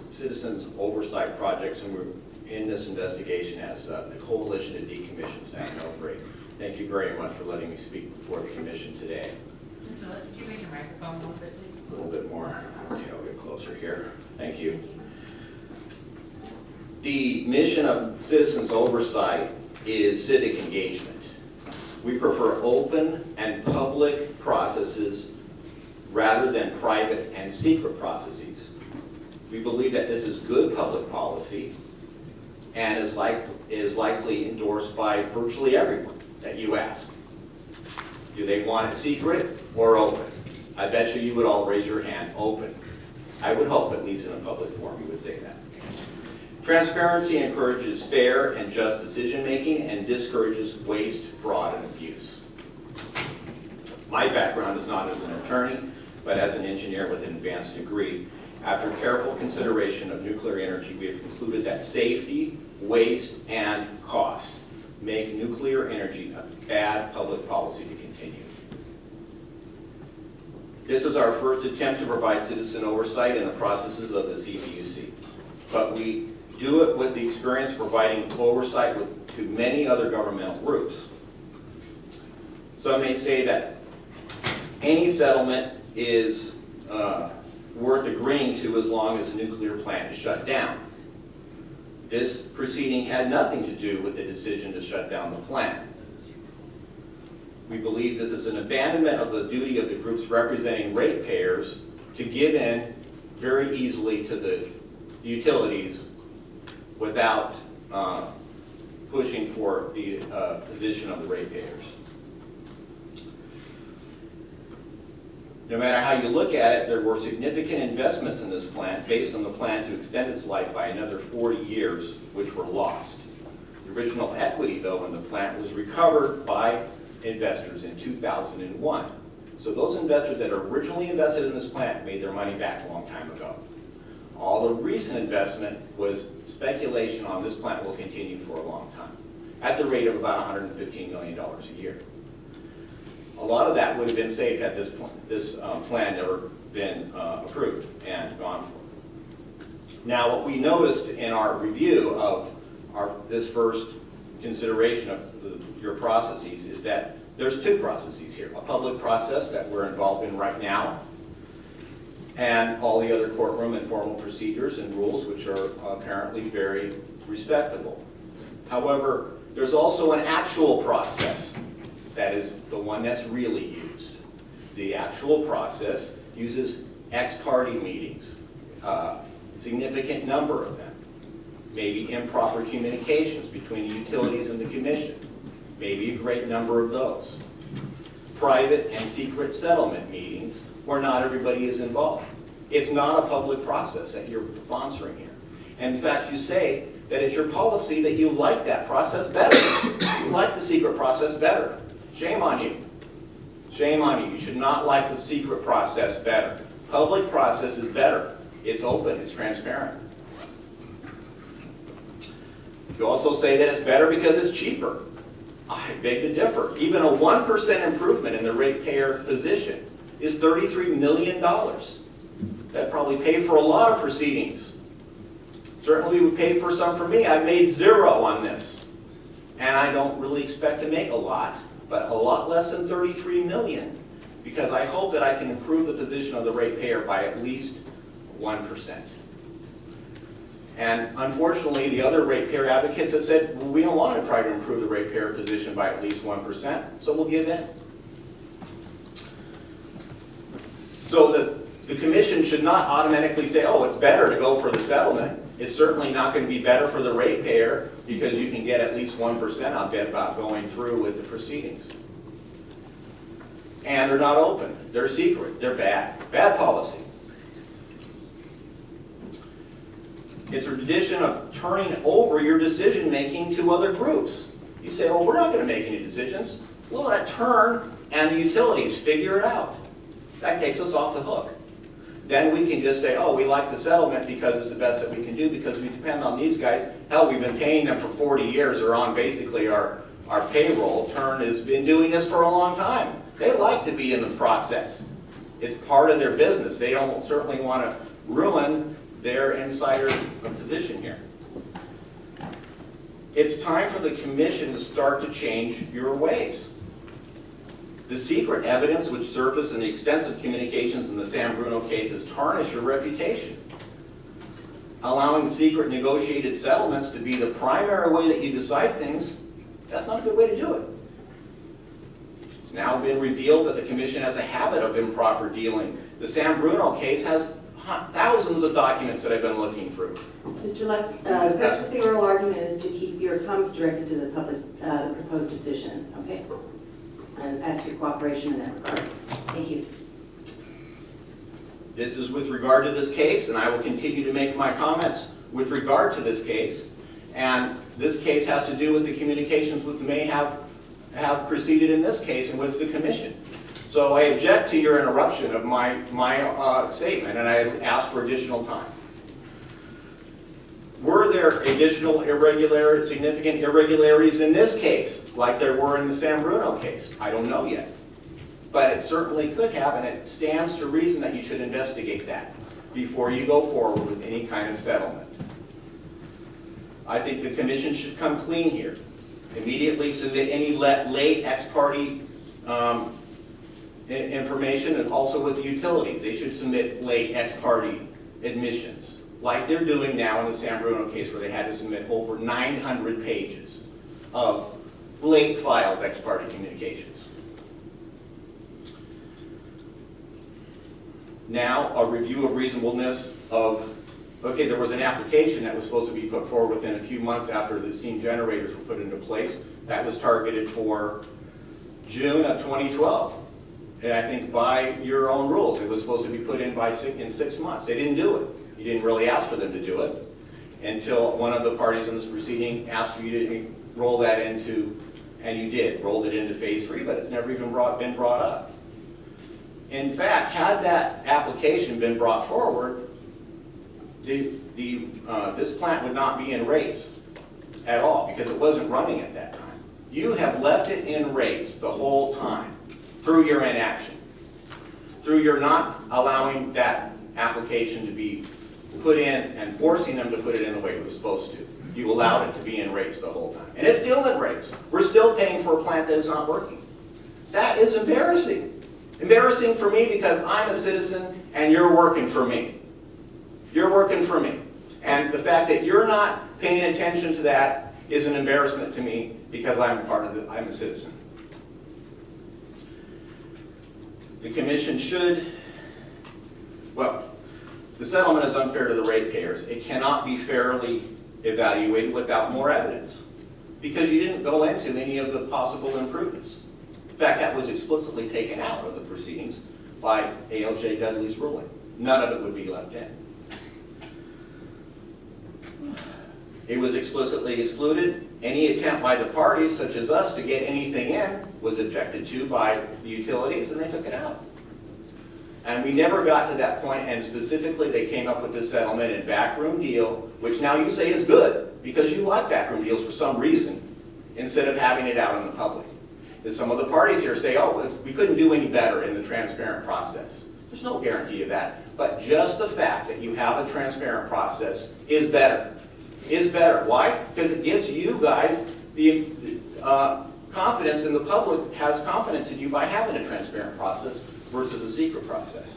S10: Citizens Oversight Projects, and we're in this investigation as the Coalition to Decommission San Onofre. Thank you very much for letting me speak before the Commission today.
S11: Mr. Lutz, would you raise your microphone a little bit, please?
S10: A little bit more. Okay, I'll get closer here. Thank you. The mission of Citizens Oversight is civic engagement. We prefer open and public processes rather than private and secret processes. We believe that this is good public policy and is likely endorsed by virtually everyone that you ask. Do they want it secret or open? I bet you would all raise your hand, open. I would hope, at least in a public forum, you would say that. Transparency encourages fair and just decision-making and discourages waste, fraud, and abuse. My background is not as an attorney, but as an engineer with an advanced degree. After careful consideration of nuclear energy, we have concluded that safety, waste, and cost make nuclear energy a bad public policy to continue. This is our first attempt to provide citizen oversight in the processes of the CPUC, but we do it with the experience of providing oversight to many other governmental groups. So I may say that any settlement is worth agreeing to as long as a nuclear plant is shut down. This proceeding had nothing to do with the decision to shut down the plant. We believe this is an abandonment of the duty of the groups representing ratepayers to give in very easily to the utilities without pushing for the position of the ratepayers. No matter how you look at it, there were significant investments in this plant based on the plan to extend its life by another 40 years, which were lost. The original equity, though, in the plant was recovered by investors in 2001. So those investors that originally invested in this plant made their money back a long time ago. All the recent investment was speculation on this plant will continue for a long time, at the rate of about $115 million a year. A lot of that would have been saved had this plan never been approved and gone for. Now, what we noticed in our review of this first consideration of your processes is that there's two processes here. A public process that we're involved in right now, and all the other courtroom and formal procedures and rules, which are apparently very respectable. However, there's also an actual process that is the one that's really used. The actual process uses ex-parte meetings, significant number of them, maybe improper communications between the utilities and the commission, maybe a great number of those. Private and secret settlement meetings where not everybody is involved. It's not a public process that you're sponsoring here. And in fact, you say that it's your policy that you like that process better. You like the secret process better. Shame on you. Shame on you. You should not like the secret process better. Public process is better. It's open, it's transparent. You also say that it's better because it's cheaper. I beg to differ. Even a 1% improvement in the ratepayer position is $33 million. That'd probably pay for a lot of proceedings. Certainly would pay for some for me. I've made zero on this. And I don't really expect to make a lot, but a lot less than $33 million, because I hope that I can improve the position of the ratepayer by at least 1%. And unfortunately, the other ratepayer advocates have said, well, we don't want to try to improve the ratepayer position by at least 1%, so we'll give in. So the commission should not automatically say, oh, it's better to go for the settlement. It's certainly not going to be better for the ratepayer because you can get at least 1%, I'll bet, about going through with the proceedings. And they're not open. They're secret. They're bad. Bad policy. It's a tradition of turning over your decision-making to other groups. You say, well, we're not going to make any decisions. Well, that turn and the utilities figure it out. That takes us off the hook. Then we can just say, oh, we like the settlement because it's the best that we can do because we depend on these guys. Hell, we've been paying them for 40 years. They're on basically our payroll. Turn has been doing this for a long time. They like to be in the process. It's part of their business. They don't certainly want to ruin their insider position here. It's time for the commission to start to change your ways. The secret evidence which surfaced in the extensive communications in the San Bruno case has tarnished your reputation. Allowing secret negotiated settlements to be the primary way that you decide things, that's not a good way to do it. It's now been revealed that the commission has a habit of improper dealing. The San Bruno case has thousands of documents that I've been looking through.
S1: Mr. Lutz, the purpose of the oral argument is to keep your comments directed to the public, the proposed decision, okay? And ask your cooperation in that regard. Thank you.
S10: This is with regard to this case, and I will continue to make my comments with regard to this case. And this case has to do with the communications which may have proceeded in this case and with the commission. So I object to your interruption of my statement, and I ask for additional time. Were there additional significant irregularities in this case, like there were in the San Bruno case? I don't know yet. But it certainly could have, and it stands to reason that you should investigate that before you go forward with any kind of settlement. I think the commission should come clean here. Immediately submit any late ex-parte information, and also with the utilities. They should submit late ex-parte admissions, like they're doing now in the San Bruno case, where they had to submit over 900 pages of late filed ex-parte communications. Now, a review of reasonableness of, okay, there was an application that was supposed to be put forward within a few months after the steam generators were put into place. That was targeted for June of 2012. And I think by your own rules, it was supposed to be put in in 6 months. They didn't do it. You didn't really ask for them to do it until one of the parties in this proceeding asked for you to roll that into, and you did, rolled it into phase 3, but it's never even been brought up. In fact, had that application been brought forward, this plant would not be in rates at all because it wasn't running at that time. You have left it in rates the whole time through your inaction, through your not allowing that application to be put in and forcing them to put it in the way it was supposed to. You allowed it to be in rates the whole time. And it's still in rates. We're still paying for a plant that is not working. That is embarrassing. Embarrassing for me because I'm a citizen and you're working for me. You're working for me. And the fact that you're not paying attention to that is an embarrassment to me because I'm a citizen. The commission should, well, the settlement is unfair to the ratepayers. It cannot be fairly evaluated without more evidence because you didn't go into any of the possible improvements. In fact, that was explicitly taken out of the proceedings by ALJ Dudley's ruling. None of it would be left in. It was explicitly excluded. Any attempt by the parties, such as us, to get anything in was objected to by the utilities, and they took it out. And we never got to that point, and specifically they came up with this settlement and backroom deal, which now you say is good, because you like backroom deals for some reason, instead of having it out in the public. And some of the parties here say, oh, we couldn't do any better in the transparent process. There's no guarantee of that, but just the fact that you have a transparent process is better. Is better. Why? Because it gives you guys the confidence, and the public has confidence in you by having a transparent process versus a secret process.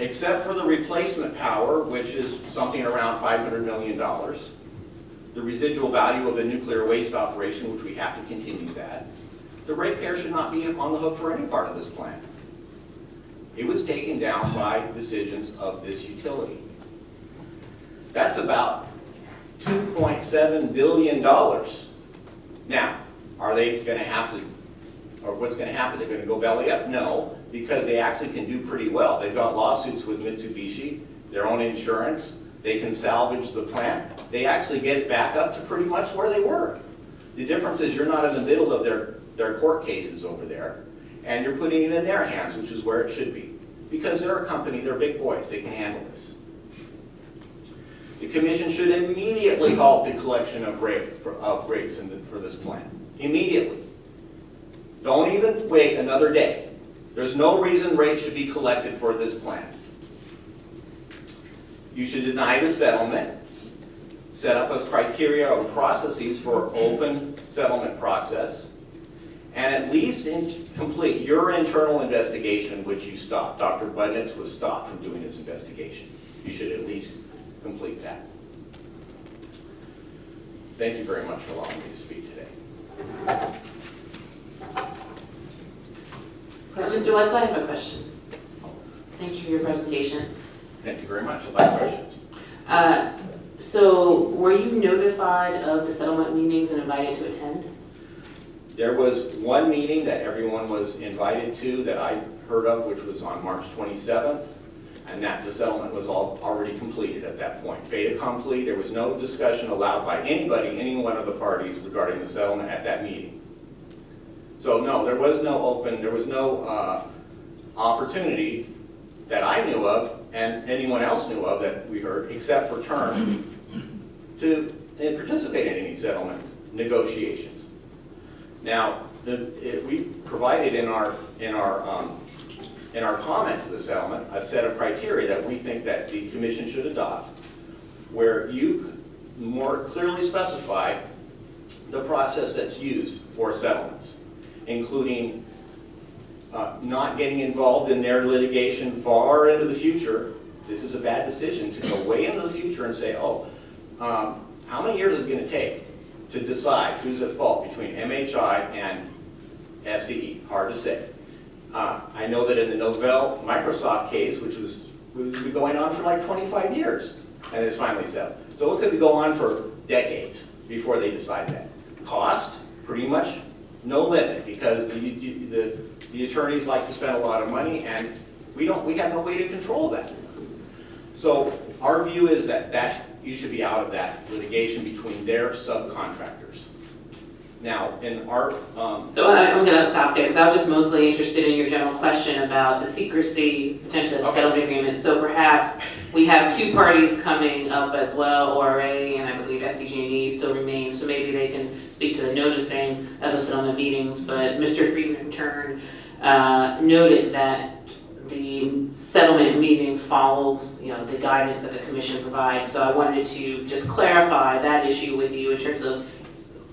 S10: Except for the replacement power, which is something around $500 million, the residual value of the nuclear waste operation, which we have to continue that, the ratepayer should not be on the hook for any part of this plan. It was taken down by decisions of this utility. That's about $2.7 billion. Now, are they going to have to, or what's going to happen? They're going to go belly up? No, because they actually can do pretty well. They've got lawsuits with Mitsubishi, their own insurance. They can salvage the plant. They actually get it back up to pretty much where they were. The difference is you're not in the middle of their court cases over there, and you're putting it in their hands, which is where it should be. Because they're a company, they're big boys, they can handle this. The commission should immediately halt the collection of rates for this plant. Immediately. Don't even wait another day. There's no reason rates should be collected for this plant. You should deny the settlement, set up a criteria or processes for open settlement process, and at least complete your internal investigation, which you stopped. Dr. Budnitz was stopped from doing his investigation. You should at least complete that. Thank you very much for allowing me to speak today.
S11: Mr. Wetzel, I have a question. Thank you for your presentation.
S10: Thank you very much. I'd like questions.
S11: So were you notified of the settlement meetings and invited to attend?
S10: There was one meeting that everyone was invited to that I heard of, which was on March 27th. And that the settlement was already completed at that point. Fait accompli, there was no discussion allowed by anybody, any one of the parties regarding the settlement at that meeting. So no, there was no opportunity that I knew of and anyone else knew of that we heard, except for terms, to participate in any settlement negotiations. Now, we provided in our comment to the settlement a set of criteria that we think that the commission should adopt, where you more clearly specify the process that's used for settlements, including not getting involved in their litigation far into the future. This is a bad decision to go way into the future and say, oh, how many years is it going to take to decide who's at fault between MHI and SCE? Hard to say. I know that in the Novell Microsoft case, which was going on for like 25 years, and it's finally settled. So it could go on for decades before they decide that. Cost, pretty much no limit, because the attorneys like to spend a lot of money, and we have no way to control that. So our view is that you should be out of that litigation between their subcontractors. Now, in our,
S11: So I'm going to stop there because I was just mostly interested in your general question about the secrecy potentially of the
S10: Okay.
S11: settlement agreement. So perhaps we have two parties coming up as well, ORA and I believe SDG&E still remain. So maybe they can speak to the noticing of the settlement meetings. But Mr. Friedman in turn noted that the settlement meetings follow, the guidance that the commission provides. So I wanted to just clarify that issue with you in terms of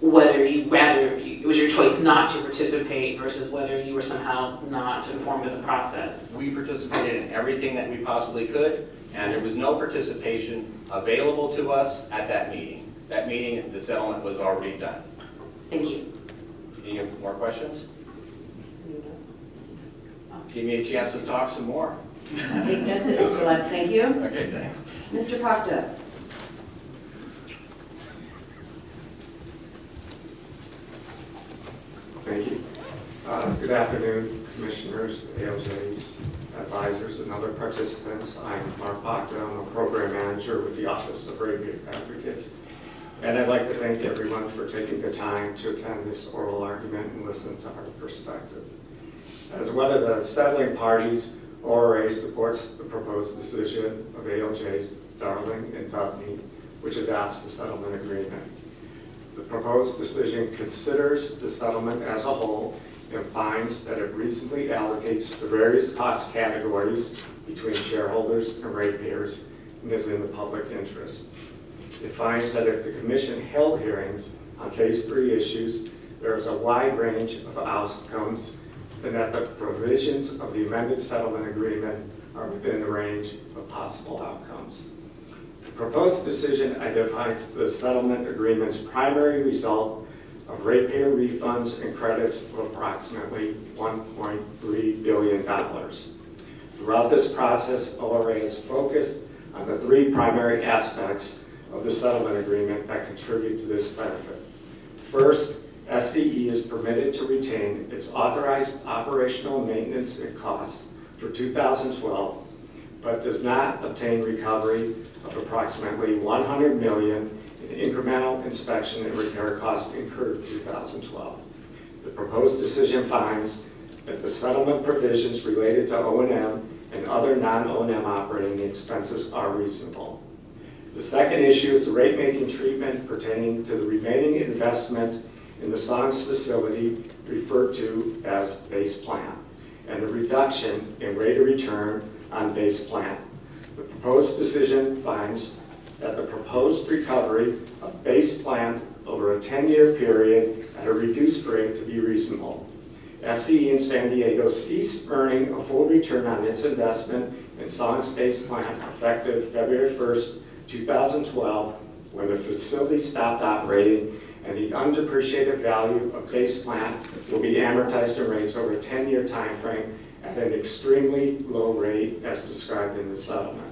S11: whether it was your choice not to participate versus whether you were somehow not informed of the process.
S10: we participated in everything that we possibly could, and there was no participation available to us at that meeting. That meeting, the settlement was already done.
S11: Thank you.
S10: Any more questions? Give me a chance to talk some more.
S1: I think that's it, Mr. Lutz, thank you.
S10: Okay, thanks.
S1: Mr. Proctor?
S12: Thank you. Good afternoon, commissioners, ALJs, advisors, and other participants. I'm Mark Proctor. I'm a program manager with the Office of Ratepayer Advocates. And I'd like to thank everyone for taking the time to attend this oral argument and listen to our perspective. As one of the settling parties, ORA supports the proposed decision of ALJs Darling and Dudney, which adopts the settlement agreement. The proposed decision considers the settlement as a whole and finds that it reasonably allocates the various cost categories between shareholders and ratepayers and is in the public interest. It finds that if the commission held hearings on phase 3 issues, there is a wide range of outcomes and that the provisions of the amended settlement agreement are within the range of possible outcomes. The proposed decision identifies the settlement agreement's primary result of ratepayer refunds and credits of approximately $1.3 billion. Throughout this process, ORA is focused on the 3 primary aspects of the settlement agreement that contribute to this benefit. First, SCE is permitted to retain its authorized operational maintenance and costs for 2012, but does not obtain recovery of approximately $100 million in incremental inspection and repair costs incurred in 2012. The proposed decision finds that the settlement provisions related to O&M and other non-O&M operating expenses are reasonable. The second issue is the rate-making treatment pertaining to the remaining investment in the SONGS facility referred to as base plant, and the reduction in rate of return on base plant. The proposed decision finds that the proposed recovery of base plant over a 10-year period at a reduced rate to be reasonable. SCE in San Diego ceased earning a full return on its investment in SONGS base plant effective February 1st, 2012, when the facility stopped operating, and the undepreciated value of base plant will be amortized in rates over a 10-year time frame at an extremely low rate as described in the settlement.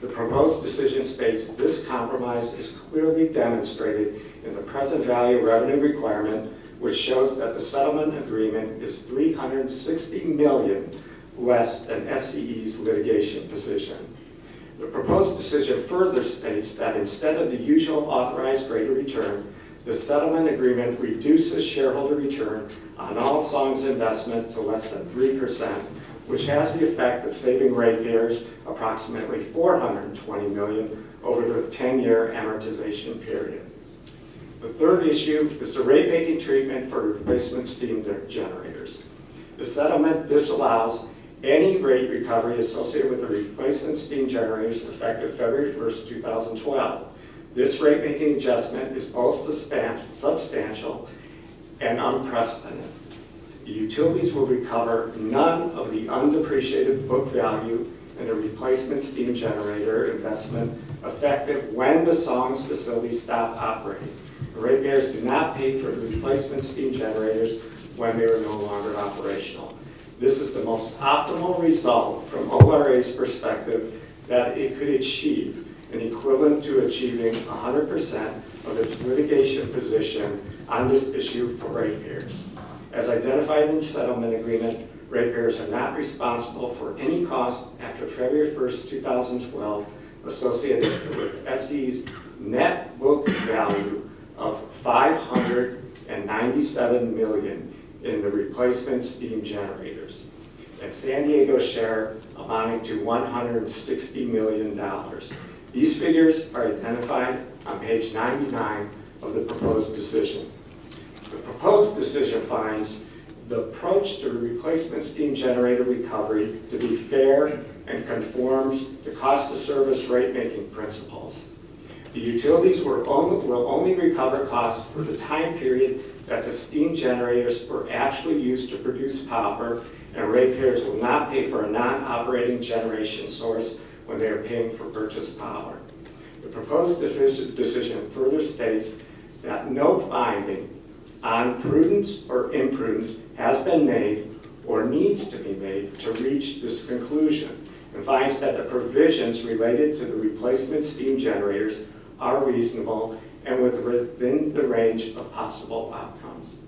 S12: The proposed decision states this compromise is clearly demonstrated in the present value revenue requirement, which shows that the settlement agreement is $360 million less than SCE's litigation position. The proposed decision further states that instead of the usual authorized rate of return, the settlement agreement reduces shareholder return on all SONGS investment to less than 3%, which has the effect of saving ratepayers approximately $420 million over the 10-year amortization period. The third issue is the rate-making treatment for replacement steam generators. The settlement disallows any rate recovery associated with the replacement steam generators effective February 1st, 2012. This rate-making adjustment is both substantial and unprecedented. The utilities will recover none of the undepreciated book value in the replacement steam generator investment effective when the SONGS facility stopped operating. The ratepayers do not pay for the replacement steam generators when they are no longer operational. This is the most optimal result from ORA's perspective that it could achieve, and equivalent to achieving 100% of its litigation position on this issue for ratepayers. As identified in the settlement agreement, ratepayers are not responsible for any cost after February 1st, 2012 associated with SCE's net book value of $550 and $97 million in the replacement steam generators, and San Diego's share amounting to $160 million. These figures are identified on page 99 of the proposed decision. The proposed decision finds the approach to replacement steam generator recovery to be fair and conforms to cost of service rate-making principles. The utilities will only recover costs for the time period that the steam generators were actually used to produce power, and ratepayers will not pay for a non-operating generation source when they are paying for purchased power. The proposed decision further states that no finding on prudence or imprudence has been made or needs to be made to reach this conclusion, and finds that the provisions related to the replacement steam generators are reasonable and within the range of possible outcomes.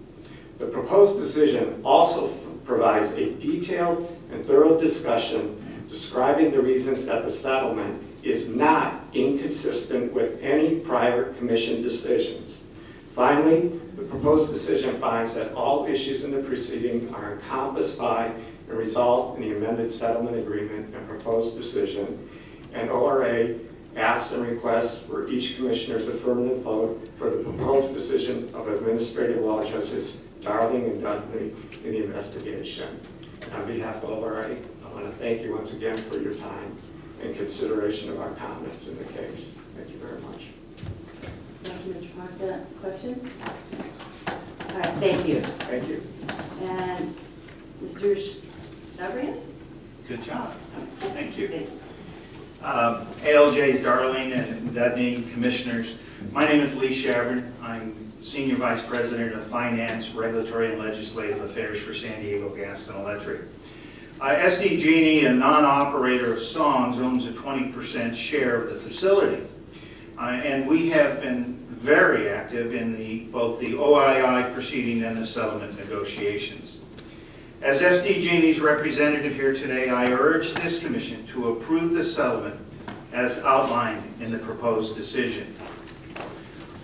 S12: The proposed decision also provides a detailed and thorough discussion describing the reasons that the settlement is not inconsistent with any prior commission decisions. Finally, the proposed decision finds that all issues in the proceeding are encompassed by and resolved in the amended settlement agreement and proposed decision, and ORA asks and requests for each commissioner's affirmative vote for the proposed decision of administrative law judges Darling and Dudley in the investigation. And on behalf of ORA, I want to thank you once again for your time and consideration of our comments in the case. Thank you very much.
S1: Thank you, Mr. Proctor. Questions? All right, thank you.
S12: Thank you.
S1: And Mr. Stavrian?
S13: Good job. Thank you. ALJ's Darling and Dudney Commissioners. My name is Lee Shabern. I'm Senior Vice President of Finance, Regulatory, and Legislative Affairs for San Diego Gas and Electric. SDG&E, a non-operator of SONGS, owns a 20% share of the facility. And we have been very active in both the OII proceeding and the settlement negotiations. As SDG&E's representative here today, I urge this commission to approve the settlement as outlined in the proposed decision.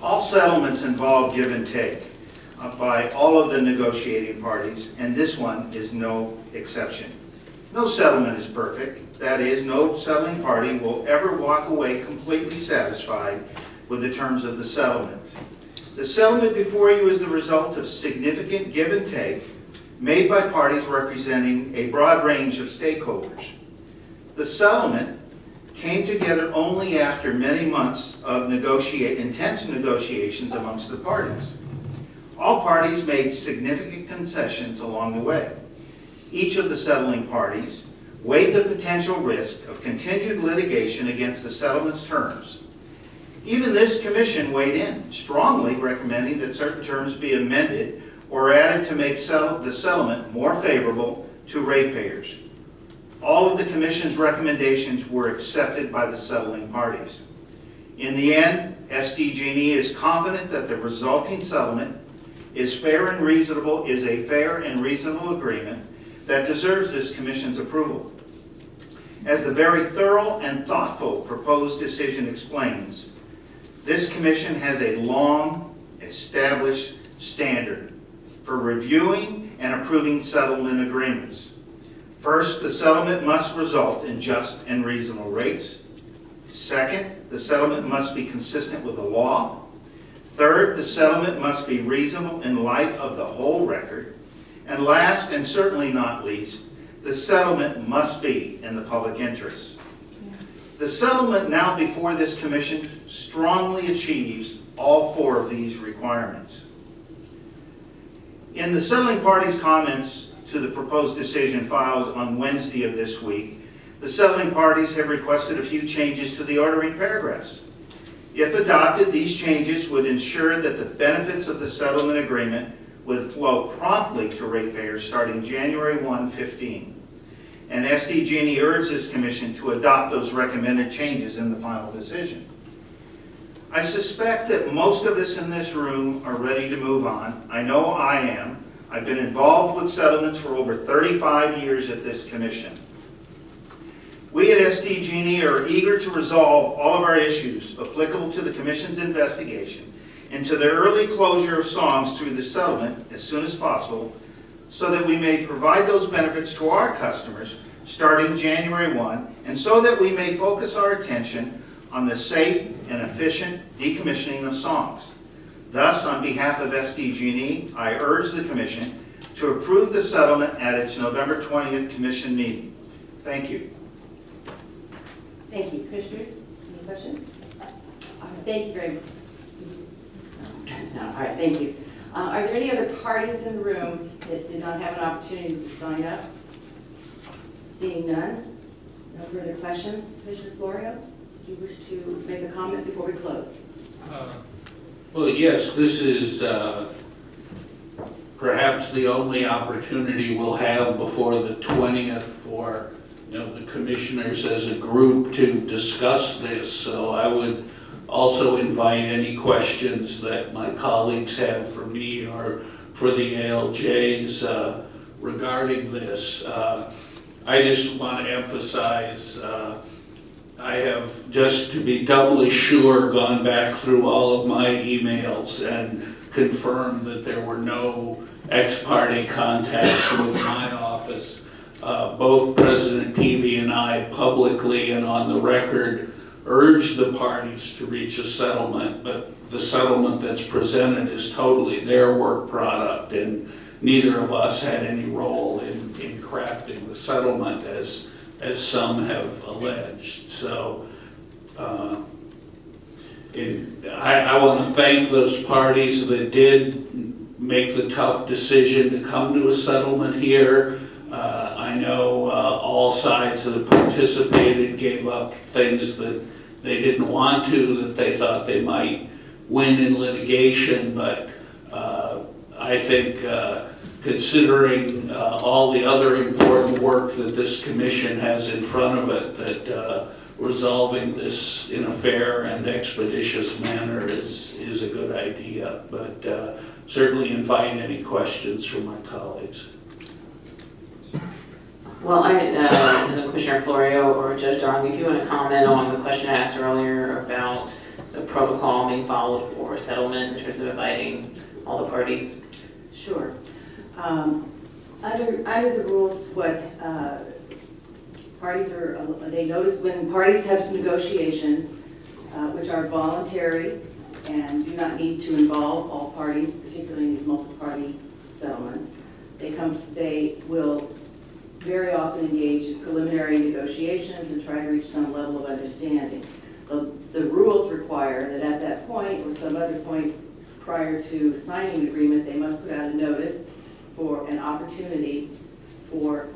S13: All settlements involve give and take by all of the negotiating parties, and this one is no exception. No settlement is perfect. That is, no settling party will ever walk away completely satisfied with the terms of the settlement. The settlement before you is the result of significant give and take made by parties representing a broad range of stakeholders. The settlement came together only after many months of intense negotiations amongst the parties. All parties made significant concessions along the way. Each of the settling parties weighed the potential risk of continued litigation against the settlement's terms. Even this commission weighed in, strongly recommending that certain terms be amended or added to make the settlement more favorable to ratepayers. All of the commission's recommendations were accepted by the settling parties. In the end, SDG&E is confident that the resulting settlement is a fair and reasonable agreement that deserves this commission's approval. As the very thorough and thoughtful proposed decision explains, this commission has a long established standard for reviewing and approving settlement agreements. First, the settlement must result in just and reasonable rates. Second, the settlement must be consistent with the law. Third, the settlement must be reasonable in light of the whole record. And last, and certainly not least, the settlement must be in the public interest. The settlement now before this commission strongly achieves all four of these requirements. In the settling parties' comments to the proposed decision filed on Wednesday of this week, the settling parties have requested a few changes to the ordering paragraphs. If adopted, these changes would ensure that the benefits of the settlement agreement would flow promptly to ratepayers starting January 1/15. And SDG&E urges this commission to adopt those recommended changes in the final decision. I suspect that most of us in this room are ready to move on. I know I am. I've been involved with settlements for over 35 years at this commission. We at SDG&E are eager to resolve all of our issues applicable to the commission's investigation into the early closure of songs through the settlement as soon as possible so that we may provide those benefits to our customers starting January 1, and so that we may focus our attention on the safe and efficient decommissioning of songs. Thus, on behalf of SDG&E, I urge the Commission to approve the settlement at its November 20th Commission meeting. Thank you.
S1: Thank you. Commissioners, any questions? Thank you very much. No, all right, thank you. Are there any other parties in the room that did not have an opportunity to sign up? Seeing none, no further questions. Commissioner Florio, do you wish to make a comment before we close?
S8: Well, yes, this is perhaps the only opportunity we'll have before the 20th for the commissioners as a group to discuss this. So I would also invite any questions that my colleagues have for me or for the ALJs regarding this. I just want to emphasize, I have, just to be doubly sure, gone back through all of my emails and confirmed that there were no ex parte contacts with my office. Both President Peavy and I publicly and on the record urged the parties to reach a settlement, but the settlement that's presented is totally their work product, and neither of us had any role in crafting the settlement as some have alleged. So I want to thank those parties that did make the tough decision to come to a settlement here. I know all sides that participated gave up things that they didn't want to, that they thought they might win in litigation, but I think considering all the other important work that this commission has in front of it, that resolving this in a fair and expeditious manner is a good idea. But certainly invite any questions from my colleagues.
S11: Well, Commissioner Florio or Judge Darling, if you want to comment on the question I asked earlier about the protocol being followed for settlement in terms of inviting all the parties.
S1: Sure. Under the rules, what parties are, they notice when parties have negotiations, which are voluntary and do not need to involve all parties, particularly in these multi-party settlements, they will very often engage in preliminary negotiations and try to reach some level of understanding. The rules require that at that point or some other point prior to signing the agreement, they must put out a notice for an opportunity for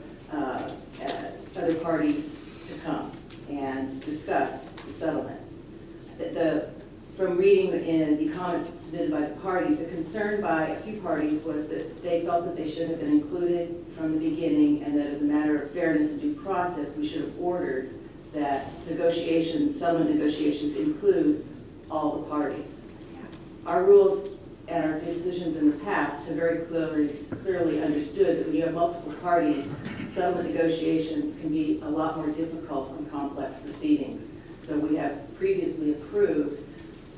S1: other parties to come and discuss the settlement. From reading in the comments submitted by the parties, the concern by a few parties was that they felt that they should have been included from the beginning, and that as a matter of fairness and due process, we should have ordered that settlement negotiations include all the parties. Our rules and our decisions in the past have very clearly understood that when you have multiple parties, settlement negotiations can be a lot more difficult on complex proceedings. So we have previously approved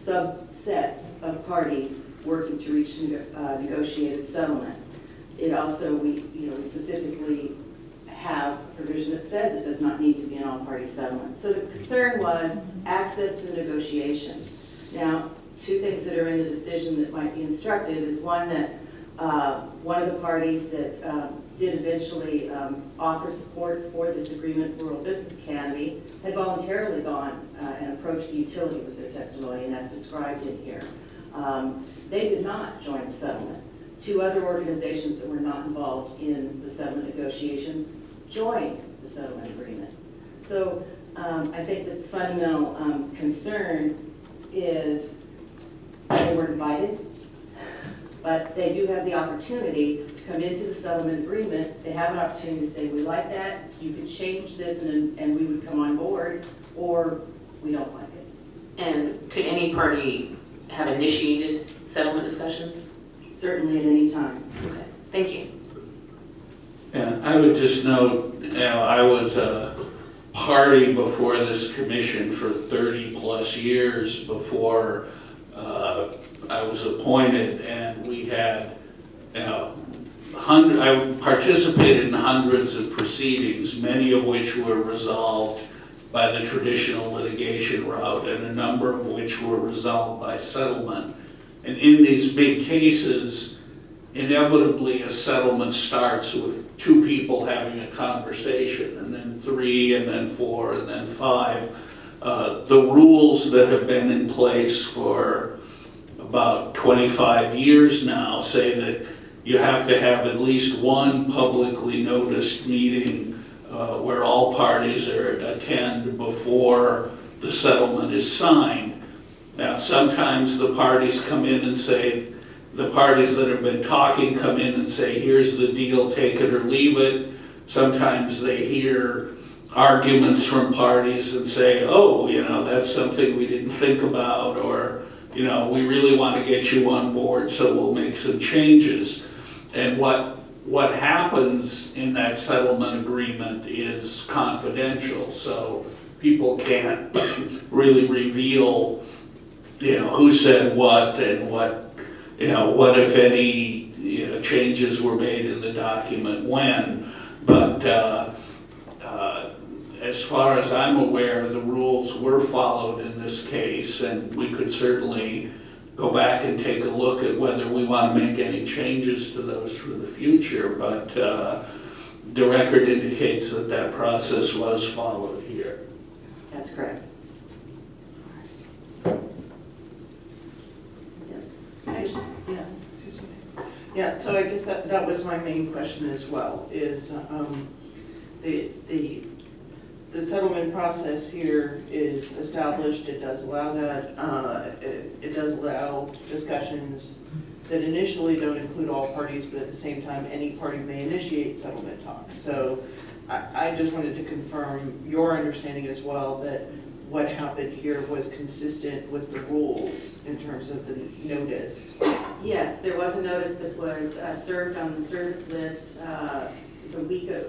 S1: subsets of parties working to reach negotiated settlement. It also, we specifically have a provision that says it does not need to be an all-party settlement. So the concern was access to negotiations. Now, two things that are in the decision that might be instructive is one that one of the parties that did eventually offer support for this agreement, Rural Business Academy, had voluntarily gone and approached the utility, was their testimony, and that's described in here. They did not join the settlement. Two other organizations that were not involved in the settlement negotiations joined the settlement agreement. So I think that the fundamental concern is they weren't invited, but they do have the opportunity to come into the settlement agreement. They have an opportunity to say, we like that, you could change this and we would come on board, or we don't like it.
S11: And could any party have initiated settlement discussions?
S1: Certainly at any time.
S11: Okay, thank you.
S8: And I would just note, I was a party before this commission for 30 plus years before I was appointed, and we had, I participated in hundreds of proceedings, many of which were resolved by the traditional litigation route, and a number of which were resolved by settlement. And in these big cases, inevitably a settlement starts with two people having a conversation, and then three, and then four, and then five. The rules that have been in place for about 25 years now say that you have to have at least one publicly noticed meeting where all parties attend before the settlement is signed. Now, sometimes the parties come in and say, the parties that have been talking come in and say, here's the deal, take it or leave it. Sometimes they hear arguments from parties and say, oh, that's something we didn't think about, or, we really want to get you on board, so we'll make some changes. And what happens in that settlement agreement is confidential, so people can't really reveal, who said what and what if any, changes were made in the document when. But as far as I'm aware, the rules were followed in this case, and we could certainly go back and take a look at whether we want to make any changes to those for the future, but the record indicates that that process was followed here.
S1: That's correct. Yes.
S14: Yeah, excuse me. Yeah, so I guess that was my main question as well, is the settlement process here is established. It does allow that. It does allow discussions that initially don't include all parties, but at the same time, any party may initiate settlement talks. So I just wanted to confirm your understanding as well that what happened here was consistent with the rules in terms of the notice.
S1: Yes, there was a notice that was served on the service list the week of,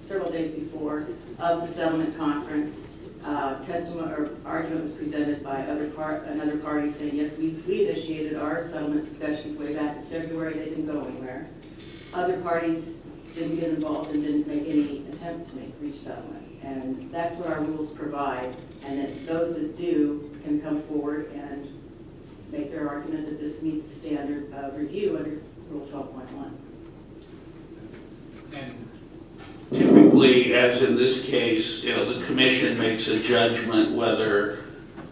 S1: several days before of the settlement conference. Testimony or argument was presented by another party saying, yes, we initiated our settlement discussions way back in February. They didn't go anywhere. Other parties didn't get involved and didn't make any attempt to reach settlement. And that's what our rules provide. And that those that do can come forward and make their argument that this meets the standard of review under Rule 12.1.
S8: And typically, as in this case, the commission makes a judgment whether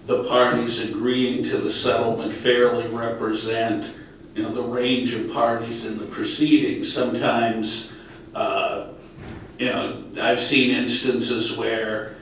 S8: the parties agreeing to the settlement fairly represent, the range of parties in the proceedings. Sometimes, I've seen instances where,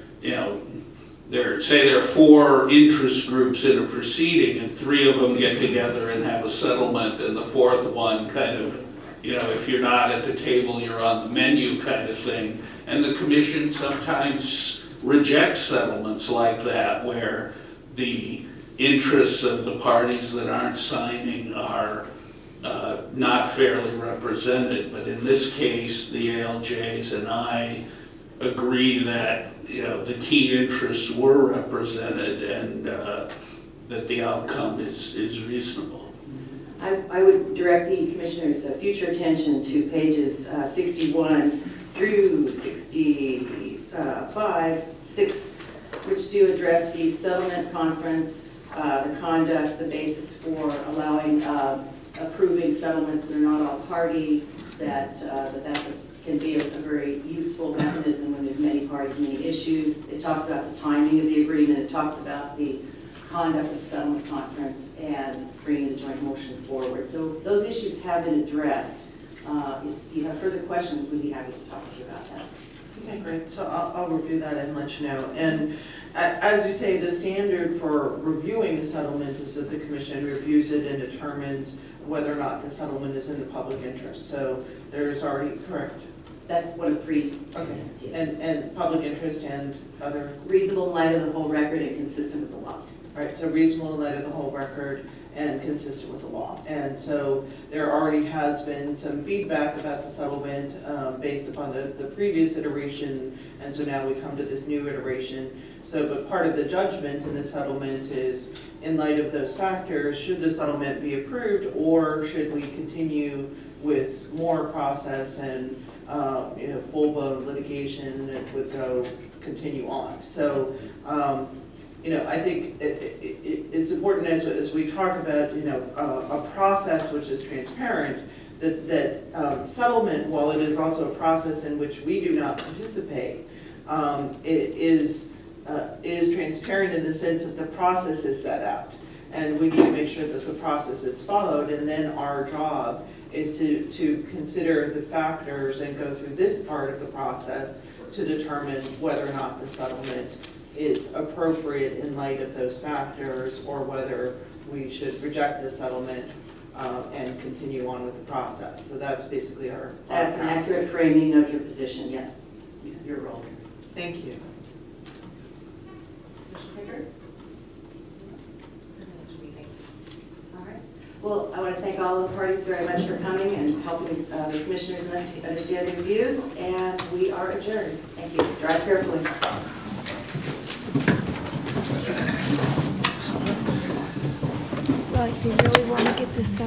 S8: there are 4 interest groups in a proceeding, and 3 of them get together and have a settlement, and the 4th one kind of, if you're not at the table, you're on the menu kind of thing. And the commission sometimes rejects settlements like that, where the interests of the parties that aren't signing are not fairly represented. But in this case, the ALJs and I agree that the key interests were represented, and that the outcome is reasonable.
S1: I would direct the Commissioner's future attention to pages 61 through 65, 6, which do address the settlement conference, the conduct, the basis for allowing, approving settlements that are not all party, that can be a very useful mechanism when there's many parties, many issues. It talks about the timing of the agreement. It talks about the conduct of the settlement conference and bringing the joint motion forward. So those issues have been addressed. If you have further questions, we'd be happy to talk to you about that.
S14: Okay, great. So I'll review that and let you know. And as you say, the standard for reviewing the settlement is that the commission reviews it and determines whether or not the settlement is in the public interest. So there's already, correct?
S1: That's one of 3
S14: Okay.
S1: yes.
S14: And public interest and other?
S1: Reasonable in light of the whole record and consistent with the law.
S14: Right, so reasonable in light of the whole record and consistent with the law. And so there already has been some feedback about the settlement based upon the previous iteration, and so now we come to this new iteration. So, but part of the judgment in the settlement is, in light of those factors, should the settlement be approved, or should we continue with more process and full-blown litigation that would continue on. So, I think it's important as we talk about, a process which is transparent, that settlement, while it is also a process in which we do not participate, it is transparent in the sense that the process is set out. And we need to make sure that the process is followed, and then our job is to consider the factors and go through this part of the process to determine whether or not the settlement is appropriate in light of those factors, or whether we should reject the settlement and continue on with the process. So that's basically our
S1: That's an accurate framing of your position, yes, your role.
S14: Thank you.
S1: All right. Well, I want to thank all the parties very much for coming and helping the commissioners understand their views, and we are adjourned. Thank you. Drive carefully.
S15: It's like they really want to get this